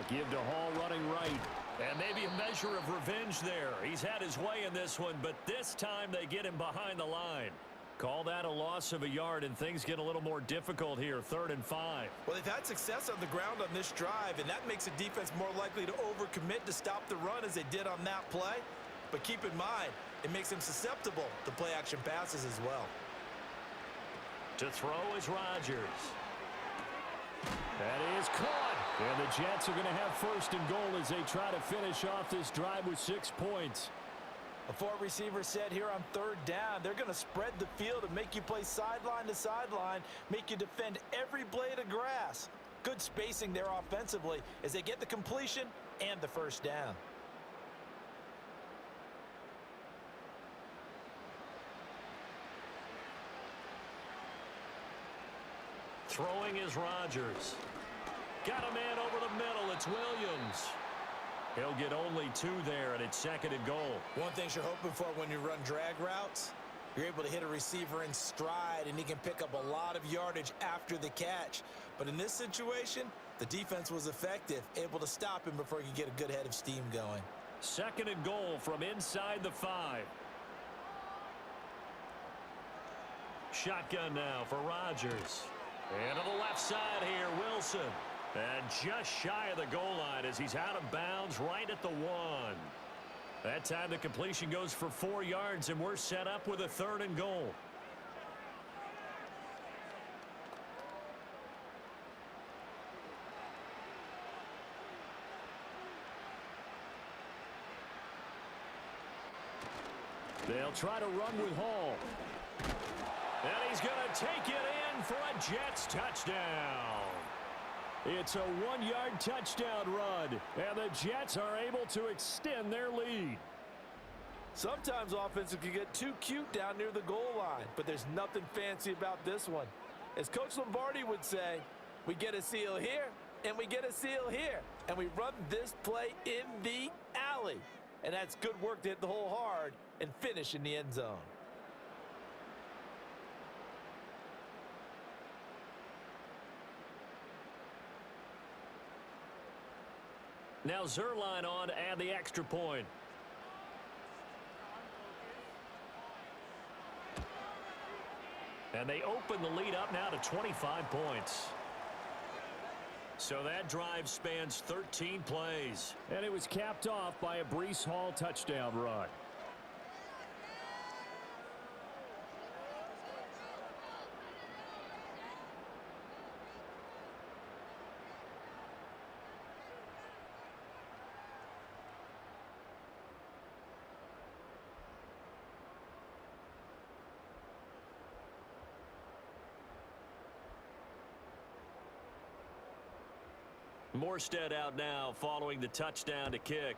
Give to Hall running right. And maybe a measure of revenge there. He's had his way in this one, but this time they get him behind the line. Call that a loss of a yard, and things get a little more difficult here, 3rd and 5. Well, they've had success on the ground on this drive, and that makes a defense more likely to overcommit to stop the run as they did on that play. But keep in mind, it makes them susceptible to play-action passes as well. To throw is Rodgers. That is caught. And the Jets are going to have 1st and goal as they try to finish off this drive with 6 points. A 4 receiver set here on 3rd down. They're going to spread the field and make you play sideline to sideline, make you defend every blade of grass. Good spacing there offensively as they get the completion and the 1st down. Throwing is Rodgers. Got a man over the middle. It's Williams. He'll get only 2 there, and it's 2nd and goal. One thing you're hoping for when you run drag routes, you're able to hit a receiver in stride, and he can pick up a lot of yardage after the catch. But in this situation, the defense was effective, able to stop him before he could get a good head of steam going. 2nd and goal from inside the 5. Shotgun now for Rodgers. And to the left side here, Wilson. And just shy of the goal line as he's out of bounds right at the 1. That time the completion goes for 4 yards, and we're set up with a 3rd and goal. They'll try to run with Hall. And he's going to take it in for a Jets touchdown. It's a 1-yard touchdown run, and the Jets are able to extend their lead. Sometimes offenses can get too cute down near the goal line, but there's nothing fancy about this one. As Coach Lombardi would say, we get a seal here, and we get a seal here, and we run this play in the alley. And that's good work to hit the hole hard and finish in the end zone. Now Zerline on to add the extra point. And they open the lead up now to 25 points. So that drive spans 13 plays. And it was capped off by a Breece Hall touchdown run. Morstead out now following the touchdown to kick.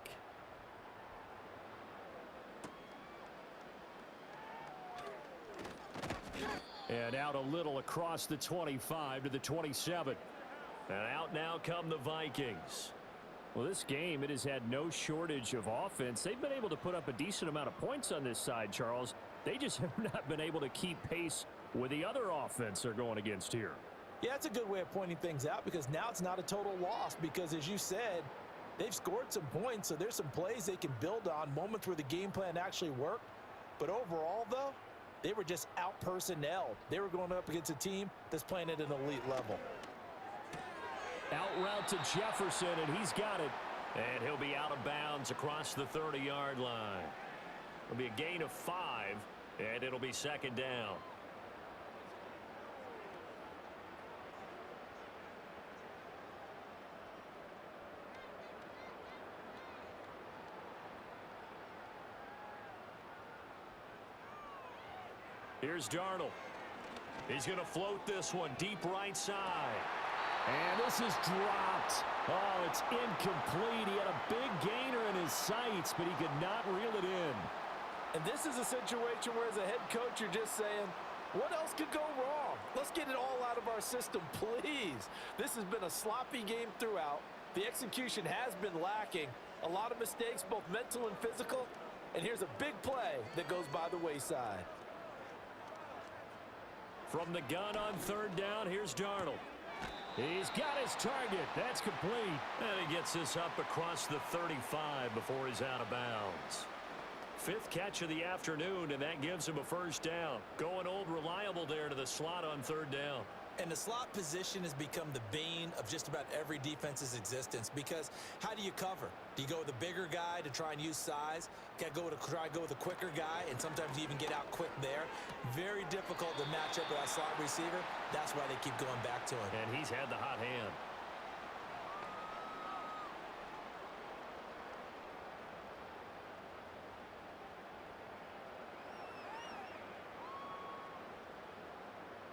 And out a little across the 25 to the 27. And out now come the Vikings. Well, this game, it has had no shortage of offense. They've been able to put up a decent amount of points on this side, Charles. They just have not been able to keep pace with the other offense they're going against here. Yeah, that's a good way of pointing things out because now it's not a total loss because, as you said, they've scored some points, so there's some plays they can build on, moments where the game plan actually worked. But overall, though, they were just out-personnel. They were going up against a team that's playing at an elite level. Out route to Jefferson, and he's got it. And he'll be out of bounds across the 30-yard line. It'll be a gain of 5, and it'll be second down. Here's Darnold. He's going to float this one deep right side. And this is dropped. Oh, it's incomplete. He had a big gainer in his sights, but he could not reel it in. And this is a situation where, as a head coach, you're just saying, what else could go wrong? Let's get it all out of our system, please. This has been a sloppy game throughout. The execution has been lacking. A lot of mistakes, both mental and physical. And here's a big play that goes by the wayside. From the gun on third down, here's Darnold. He's got his target. That's complete. And he gets this up across the 35 before he's out of bounds. 5th catch of the afternoon, and that gives him a first down. Going old reliable there to the slot on third down. And the slot position has become the bane of just about every defense's existence because how do you cover? Do you go with a bigger guy to try and use size? Got to try and go with a quicker guy, and sometimes you even get out quick there. Very difficult to match up with that slot receiver. That's why they keep going back to him. And he's had the hot hand.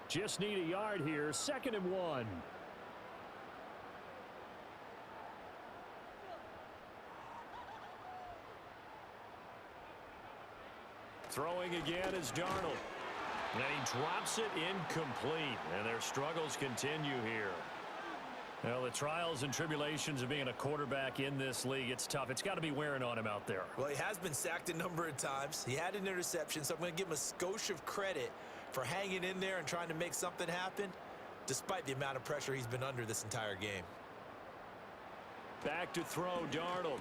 Just need a yard here. 2nd and 1. Throwing again is Darnold. And he drops it incomplete. And their struggles continue here. Well, the trials and tribulations of being a quarterback in this league, it's tough. It's got to be wearing on him out there. Well, he has been sacked a number of times. He had an interception, so I'm going to give him a skosh of credit for hanging in there and trying to make something happen, despite the amount of pressure he's been under this entire game. Back to throw, Darnold.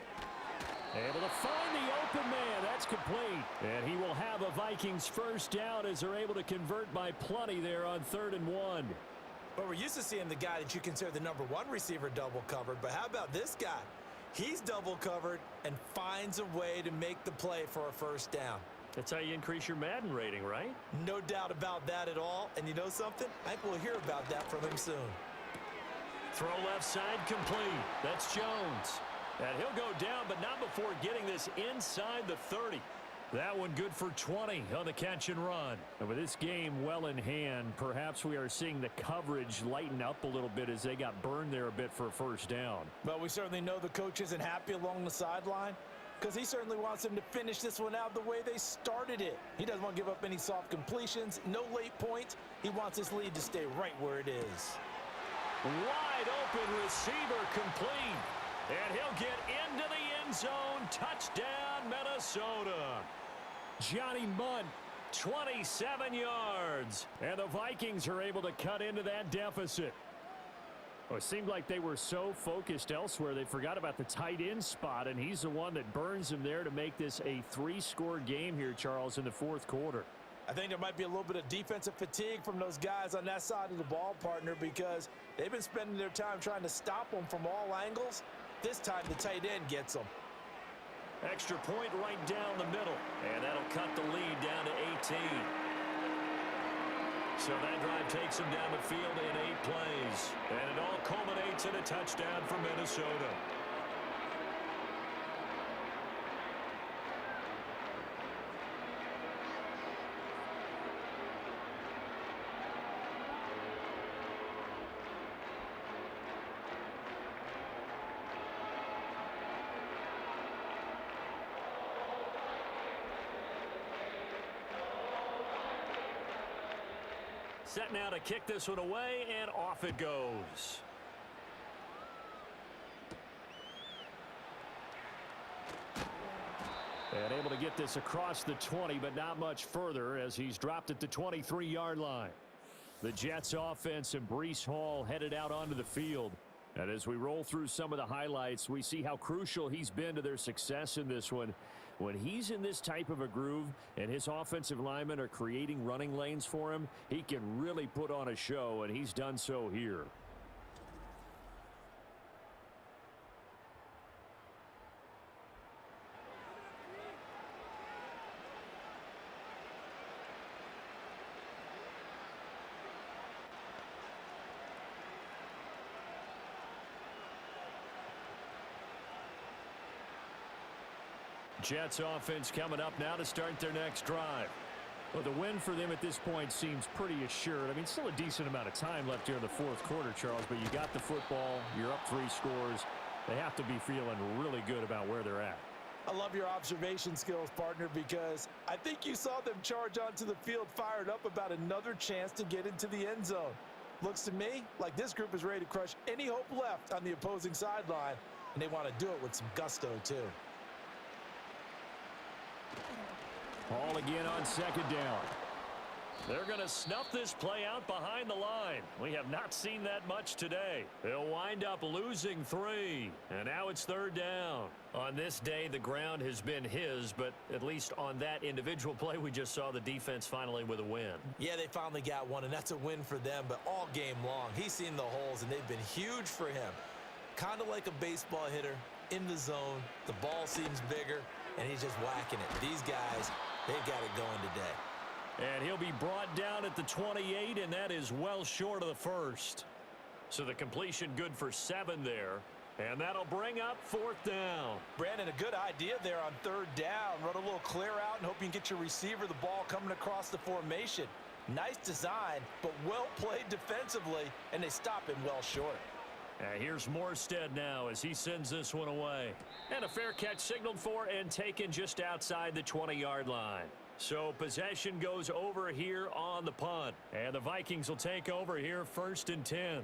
Able to find the open man. That's complete. And he will have a Vikings first down as they're able to convert by plenty there on 3rd and 1. But we're used to seeing the guy that you consider the number 1 receiver double covered. But how about this guy? He's double covered and finds a way to make the play for a first down. That's how you increase your Madden rating, right? No doubt about that at all. And you know something? I think we'll hear about that from him soon. Throw left side complete. That's Jones. And he'll go down, but not before getting this inside the 30. That one good for 20 on the catch and run. And with this game well in hand, perhaps we are seeing the coverage lighten up a little bit as they got burned there a bit for a first down. But we certainly know the coach isn't happy along the sideline because he certainly wants them to finish this one out the way they started it. He doesn't want to give up any soft completions, no late points. He wants his lead to stay right where it is. Wide open receiver complete. And he'll get into the end zone. Touchdown, Minnesota. Johnny Mundt, 27 yards. and the Vikings are able to cut into that deficit. Well, it seemed like they were so focused elsewhere they forgot about the tight end spot, and he's the one that burns him there to make this a 3-score game here, Charles, in the 4th quarter. I think there might be a little bit of defensive fatigue from those guys on that side of the ball, partner, because they've been spending their time trying to stop them from all angles. This time the tight end gets them. Extra point right down the middle. And that'll cut the lead down to 18. So that drive takes them down the field in 8 plays. And it all culminates in a touchdown for Minnesota. Set now to kick this one away, and off it goes. And able to get this across the 20, but not much further as he's dropped at the 23-yard line. The Jets offense and Breece Hall headed out onto the field. And as we roll through some of the highlights, we see how crucial he's been to their success in this one. When he's in this type of a groove and his offensive linemen are creating running lanes for him, he can really put on a show, and he's done so here. Jets offense coming up now to start their next drive. Well, the win for them at this point seems pretty assured. I mean, still a decent amount of time left here in the fourth quarter, Charles, but you got the football, you're up 3 scores. They have to be feeling really good about where they're at. I love your observation skills, partner, because I think you saw them charge onto the field fired up about another chance to get into the end zone. Looks to me like this group is ready to crush any hope left on the opposing sideline, and they want to do it with some gusto, too. Ball again on second down. They're going to snuff this play out behind the line. We have not seen that much today. They'll wind up losing 3, and now it's third down. On this day, the ground has been his, but at least on that individual play, we just saw the defense finally with a win. Yeah, they finally got one, and that's a win for them, but all game long, he's seen the holes, and they've been huge for him. Kind of like a baseball hitter in the zone. The ball seems bigger, and he's just whacking it. These guys, they've got it going today. And he'll be brought down at the 28, and that is well short of the first. So the completion good for 7 there, and that'll bring up fourth down. Brandon, a good idea there on third down. Run a little clear out and hope you can get your receiver the ball coming across the formation. Nice design, but well played defensively, and they stop him well short. Here's Morstead now as he sends this one away. And a fair catch signaled for and taken just outside the 20-yard line. So possession goes over here on the punt. And the Vikings will take over here 1st and 10.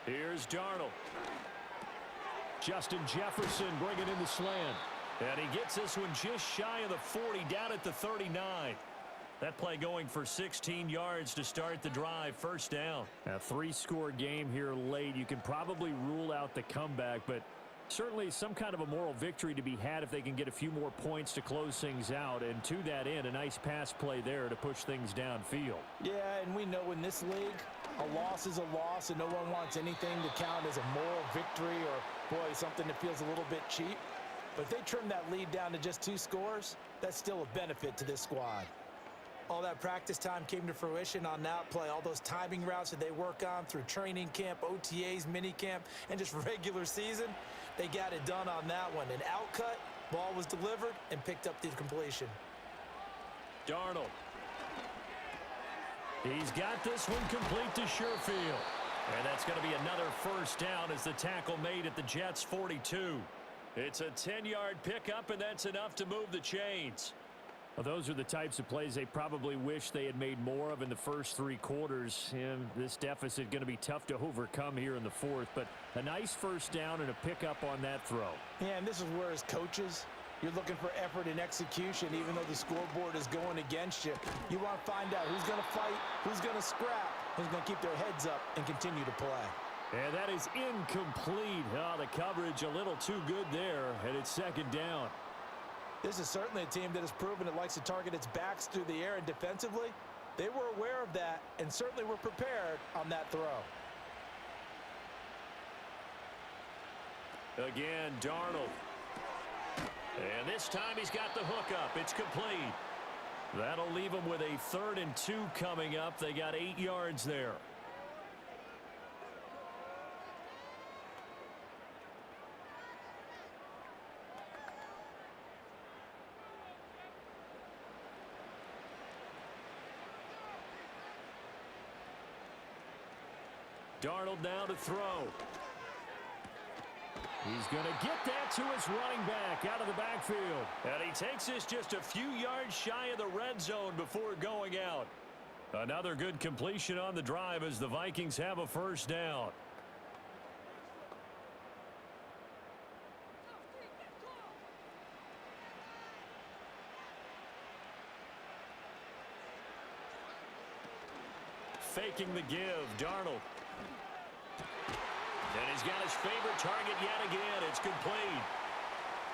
Here's Darnold. Justin Jefferson bringing in the slant. And he gets this one just shy of the 40, down at the 39. That play going for 16 yards to start the drive, first down. A 3-score game here late. You can probably rule out the comeback, but certainly some kind of a moral victory to be had if they can get a few more points to close things out. And to that end, a nice pass play there to push things downfield. Yeah, and we know in this league, a loss is a loss, and no one wants anything to count as a moral victory or, boy, something that feels a little bit cheap. But if they trim that lead down to just 2 scores, that's still a benefit to this squad. All that practice time came to fruition on that play. All those timing routes that they work on through training camp, OTAs, minicamp, and just regular season, they got it done on that one. An outcut, ball was delivered, and picked up the completion. Darnold. He's got this one complete to Sherfield. And that's going to be another first down as the tackle made at the Jets' 42. It's a 10-yard pickup, and that's enough to move the chains. Well, those are the types of plays they probably wish they had made more of in the first 3 quarters. And this deficit going to be tough to overcome here in the fourth. But a nice first down and a pickup on that throw. Yeah, and this is where as coaches, you're looking for effort and execution, even though the scoreboard is going against you. You want to find out who's going to fight, who's going to scrap, who's going to keep their heads up and continue to play. And that is incomplete. Oh, the coverage a little too good there, and it's second down. This is certainly a team that has proven it likes to target its backs through the air, and defensively, they were aware of that and certainly were prepared on that throw. Again, Darnold. And this time he's got the hookup. It's complete. That'll leave him with a 3rd and 2 coming up. They got 8 yards there. Darnold now to throw. He's going to get that to his running back out of the backfield. And he takes this just a few yards shy of the red zone before going out. Another good completion on the drive as the Vikings have a first down. Faking the give, Darnold. And he's got his favorite target yet again. It's complete.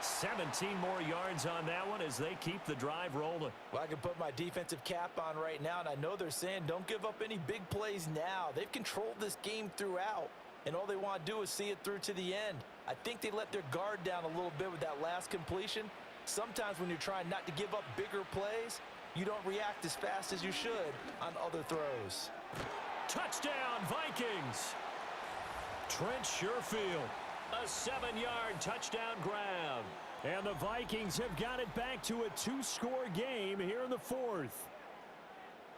17 more yards on that one as they keep the drive rolling. Well, I can put my defensive cap on right now, and I know they're saying don't give up any big plays now. They've controlled this game throughout, and all they want to do is see it through to the end. I think they let their guard down a little bit with that last completion. Sometimes when you're trying not to give up bigger plays, you don't react as fast as you should on other throws. Touchdown, Vikings! Trent Sherfield, a 7-yard touchdown grab. And the Vikings have got it back to a 2-score game here in the fourth.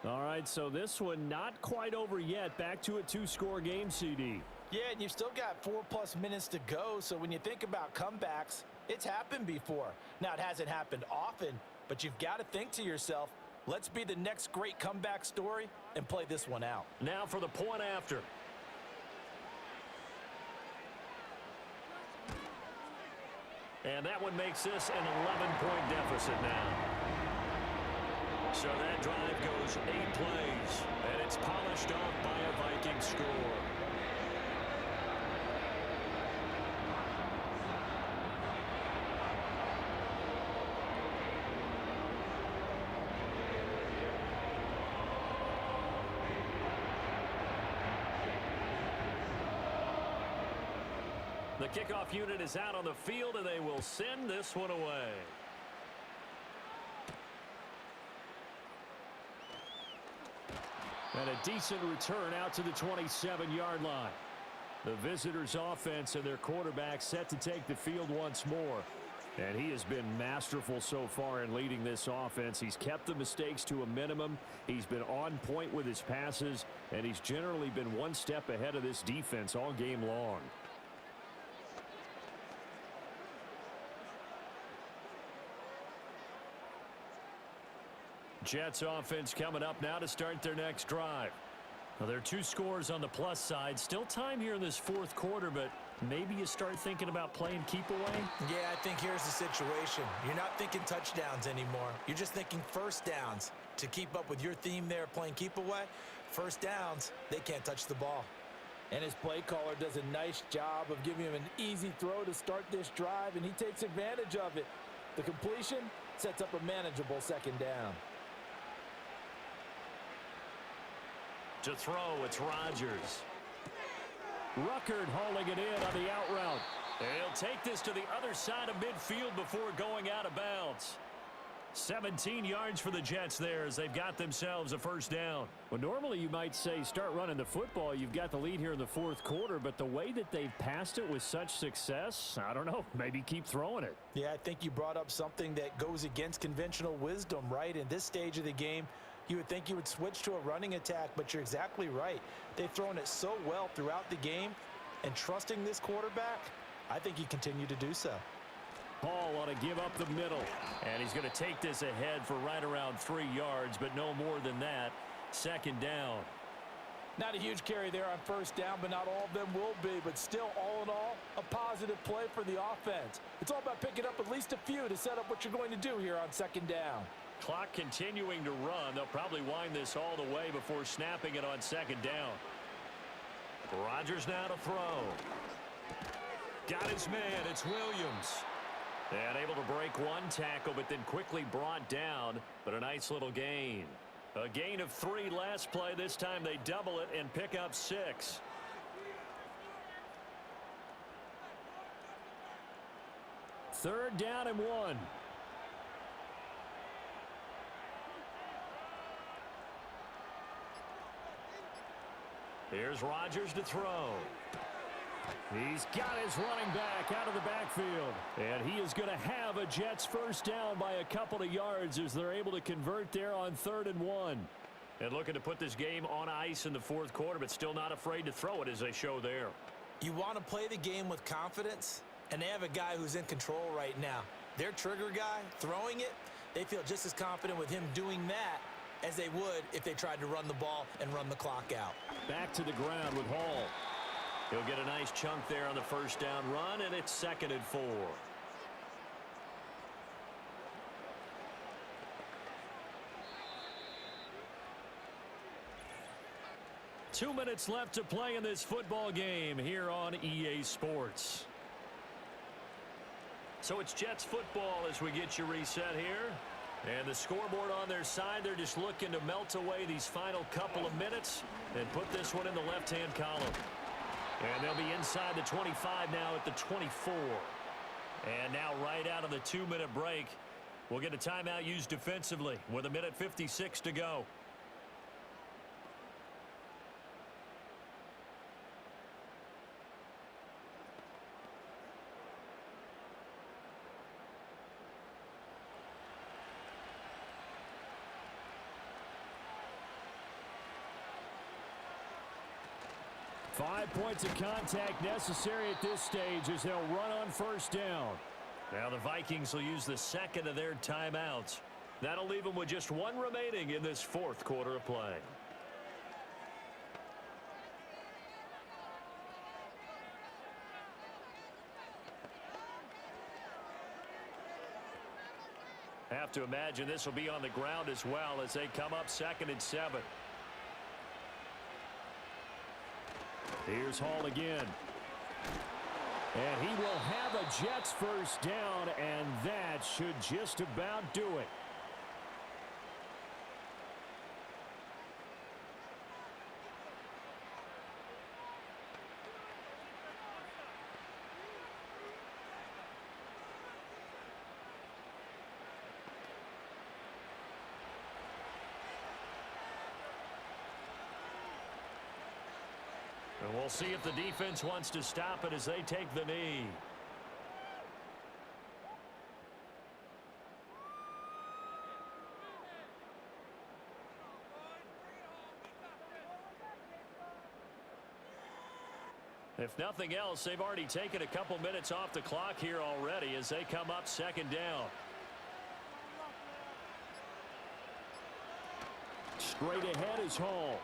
All right, so this one not quite over yet. Back to a 2-score game, CD. Yeah, and you've still got 4+ minutes to go, so when you think about comebacks, it's happened before. Now, it hasn't happened often, but you've got to think to yourself, let's be the next great comeback story and play this one out. Now for the point after. And that one makes this an 11-point deficit now. So that drive goes 8 plays, and it's polished off by a Viking score. The kickoff unit is out on the field, and they will send this one away. And a decent return out to the 27-yard line. The visitors' offense and their quarterback set to take the field once more. And he has been masterful so far in leading this offense. He's kept the mistakes to a minimum. He's been on point with his passes, and he's generally been one step ahead of this defense all game long. Jets offense coming up now to start their next drive. Well, there are 2 scores on the plus side. Still time here in this fourth quarter, but maybe you start thinking about playing keep away? Yeah, I think here's the situation. You're not thinking touchdowns anymore. You're just thinking first downs. To keep up with your theme there, playing keep away, first downs, they can't touch the ball. And his play caller does a nice job of giving him an easy throw to start this drive, and he takes advantage of it. The completion sets up a manageable second down. To throw, it's Rodgers. Ruckert hauling it in on the out route. He'll take this to the other side of midfield before going out of bounds. 17 yards for the Jets there as they've got themselves a first down. Well, normally you might say start running the football. You've got the lead here in the fourth quarter, but the way that they've passed it with such success, I don't know, maybe keep throwing it. Yeah, I think you brought up something that goes against conventional wisdom, right? In this stage of the game, you would think you would switch to a running attack, but you're exactly right. They've thrown it so well throughout the game, and trusting this quarterback, I think you continue to do so. Ball on a give up the middle, and he's going to take this ahead for right around 3 yards, but no more than that. Second down. Not a huge carry there on first down, but not all of them will be. But still, all in all, a positive play for the offense. It's all about picking up at least a few to set up what you're going to do here on second down. Clock continuing to run. They'll probably wind this all the way before snapping it on second down. Rodgers now to throw. Got his man. It's Williams. And able to break one tackle, but then quickly brought down. But a nice little gain. A gain of 3 last play. This time they double it and pick up 6. Third down and 1. Here's Rodgers to throw. He's got his running back out of the backfield. And he is going to have a Jets first down by a couple of yards as they're able to convert there on 3rd and 1. And looking to put this game on ice in the fourth quarter, but still not afraid to throw it as they show there. You want to play the game with confidence, and they have a guy who's in control right now. Their trigger guy, throwing it, they feel just as confident with him doing that as they would if they tried to run the ball and run the clock out. Back to the ground with Hall. He'll get a nice chunk there on the first down run, and it's 2nd and 4. 2 minutes left to play in this football game here on EA Sports. So it's Jets football as we get you reset here. And the scoreboard on their side, they're just looking to melt away these final couple of minutes and put this one in the left-hand column. And they'll be inside the 25 now at the 24. And now right out of the 2-minute break, we'll get a timeout used defensively with 1:56 to go. Five points of contact necessary at this stage as they'll run on first down. Now the Vikings will use the second of their timeouts. That'll leave them with just one remaining in this fourth quarter of play. Have to imagine this will be on the ground as well as they come up 2nd and 7. Here's Hall again. And he will have a Jets first down, and that should just about do it. And we'll see if the defense wants to stop it as they take the knee. If nothing else, they've already taken a couple minutes off the clock here already as they come up 2nd down. Straight ahead is Hall.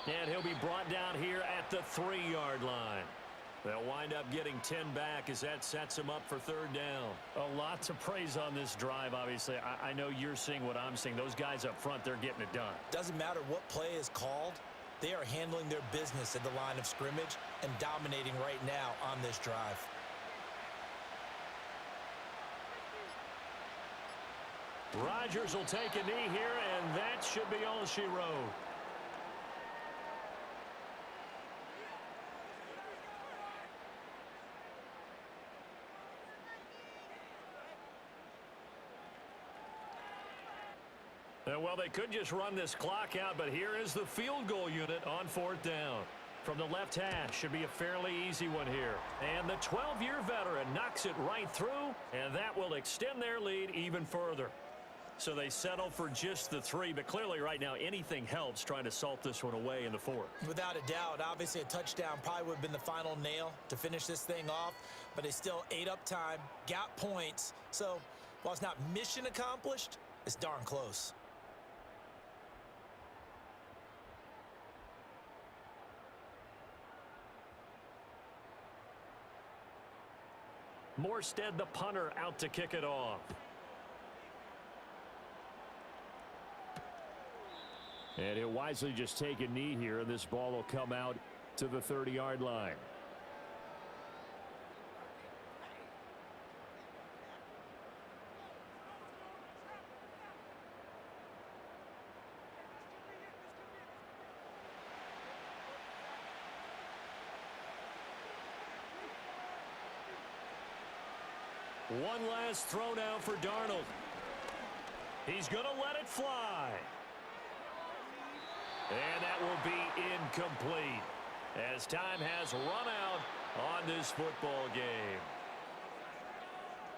And he'll be brought down here at the 3-yard line. They'll wind up getting 10 back as that sets them up for 3rd down. A lot to praise on this drive, obviously. I know you're seeing what I'm seeing. Those guys up front, they're getting it done. Doesn't matter what play is called. They are handling their business at the line of scrimmage and dominating right now on this drive. Rodgers will take a knee here, and that should be all she wrote. Well, they could just run this clock out, but here is the field goal unit on 4th down. From the left hash, should be a fairly easy one here. And the 12-year veteran knocks it right through, and that will extend their lead even further. So they settle for just the 3, but clearly right now anything helps trying to salt this one away in the 4th. Without a doubt, obviously a touchdown probably would have been the final nail to finish this thing off, but they still ate up time, got points. So while it's not mission accomplished, it's darn close. Morstead, the punter, out to kick it off. And he'll wisely just take a knee here, and this ball will come out to the 30-yard line. One last throw now for Darnold. He's going to let it fly. And that will be incomplete as time has run out on this football game.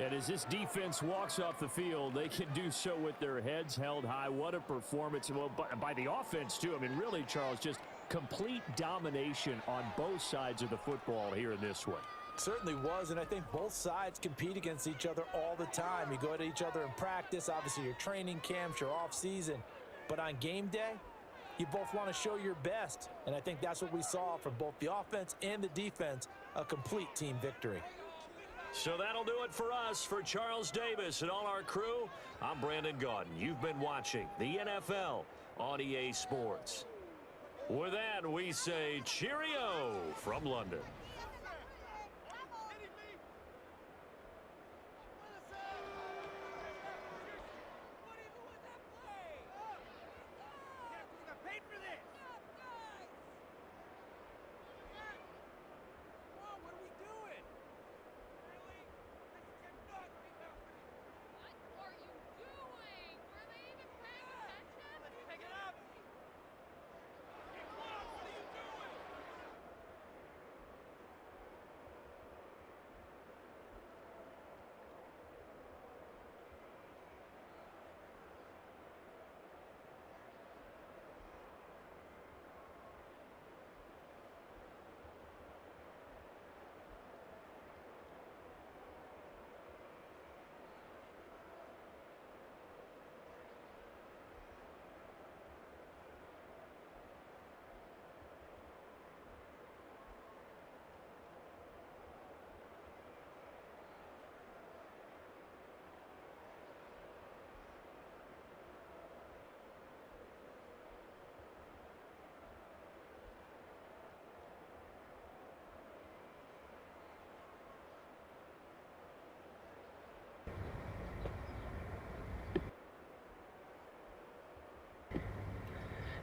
And as this defense walks off the field, they can do so with their heads held high. What a performance. Well, by the offense, too. I mean, really, Charles, just complete domination on both sides of the football here in this one. Certainly was, and I think both sides compete against each other all the time. You go at each other in practice, obviously your training camps, your off-season. But on game day, you both want to show your best. And I think that's what we saw from both the offense and the defense, a complete team victory. So that'll do it for us. For Charles Davis and all our crew, I'm Brandon Gaudin. You've been watching the NFL on EA Sports. With that, we say cheerio from London.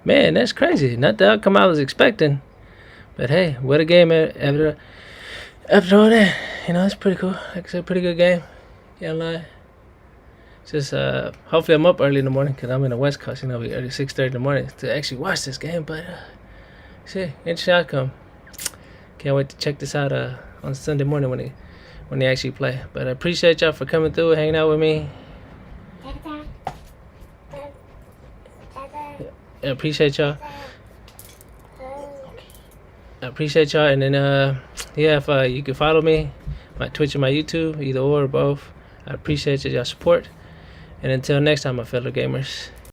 Man, that's crazy. Not the outcome I was expecting. But hey, what a game after all that. You know, it's pretty cool. Like I said, pretty good game. Can't lie. Just hopefully I'm up early in the morning because I'm in the West Coast. You know, we early 6:30 in the morning to actually watch this game. But see, interesting outcome. Can't wait to check this out on Sunday morning when they actually play. But I appreciate y'all for coming through and hanging out with me. I appreciate y'all. And then yeah, if you can follow me, my Twitch and my YouTube, either or both. I appreciate y'all support. And until next time, my fellow gamers.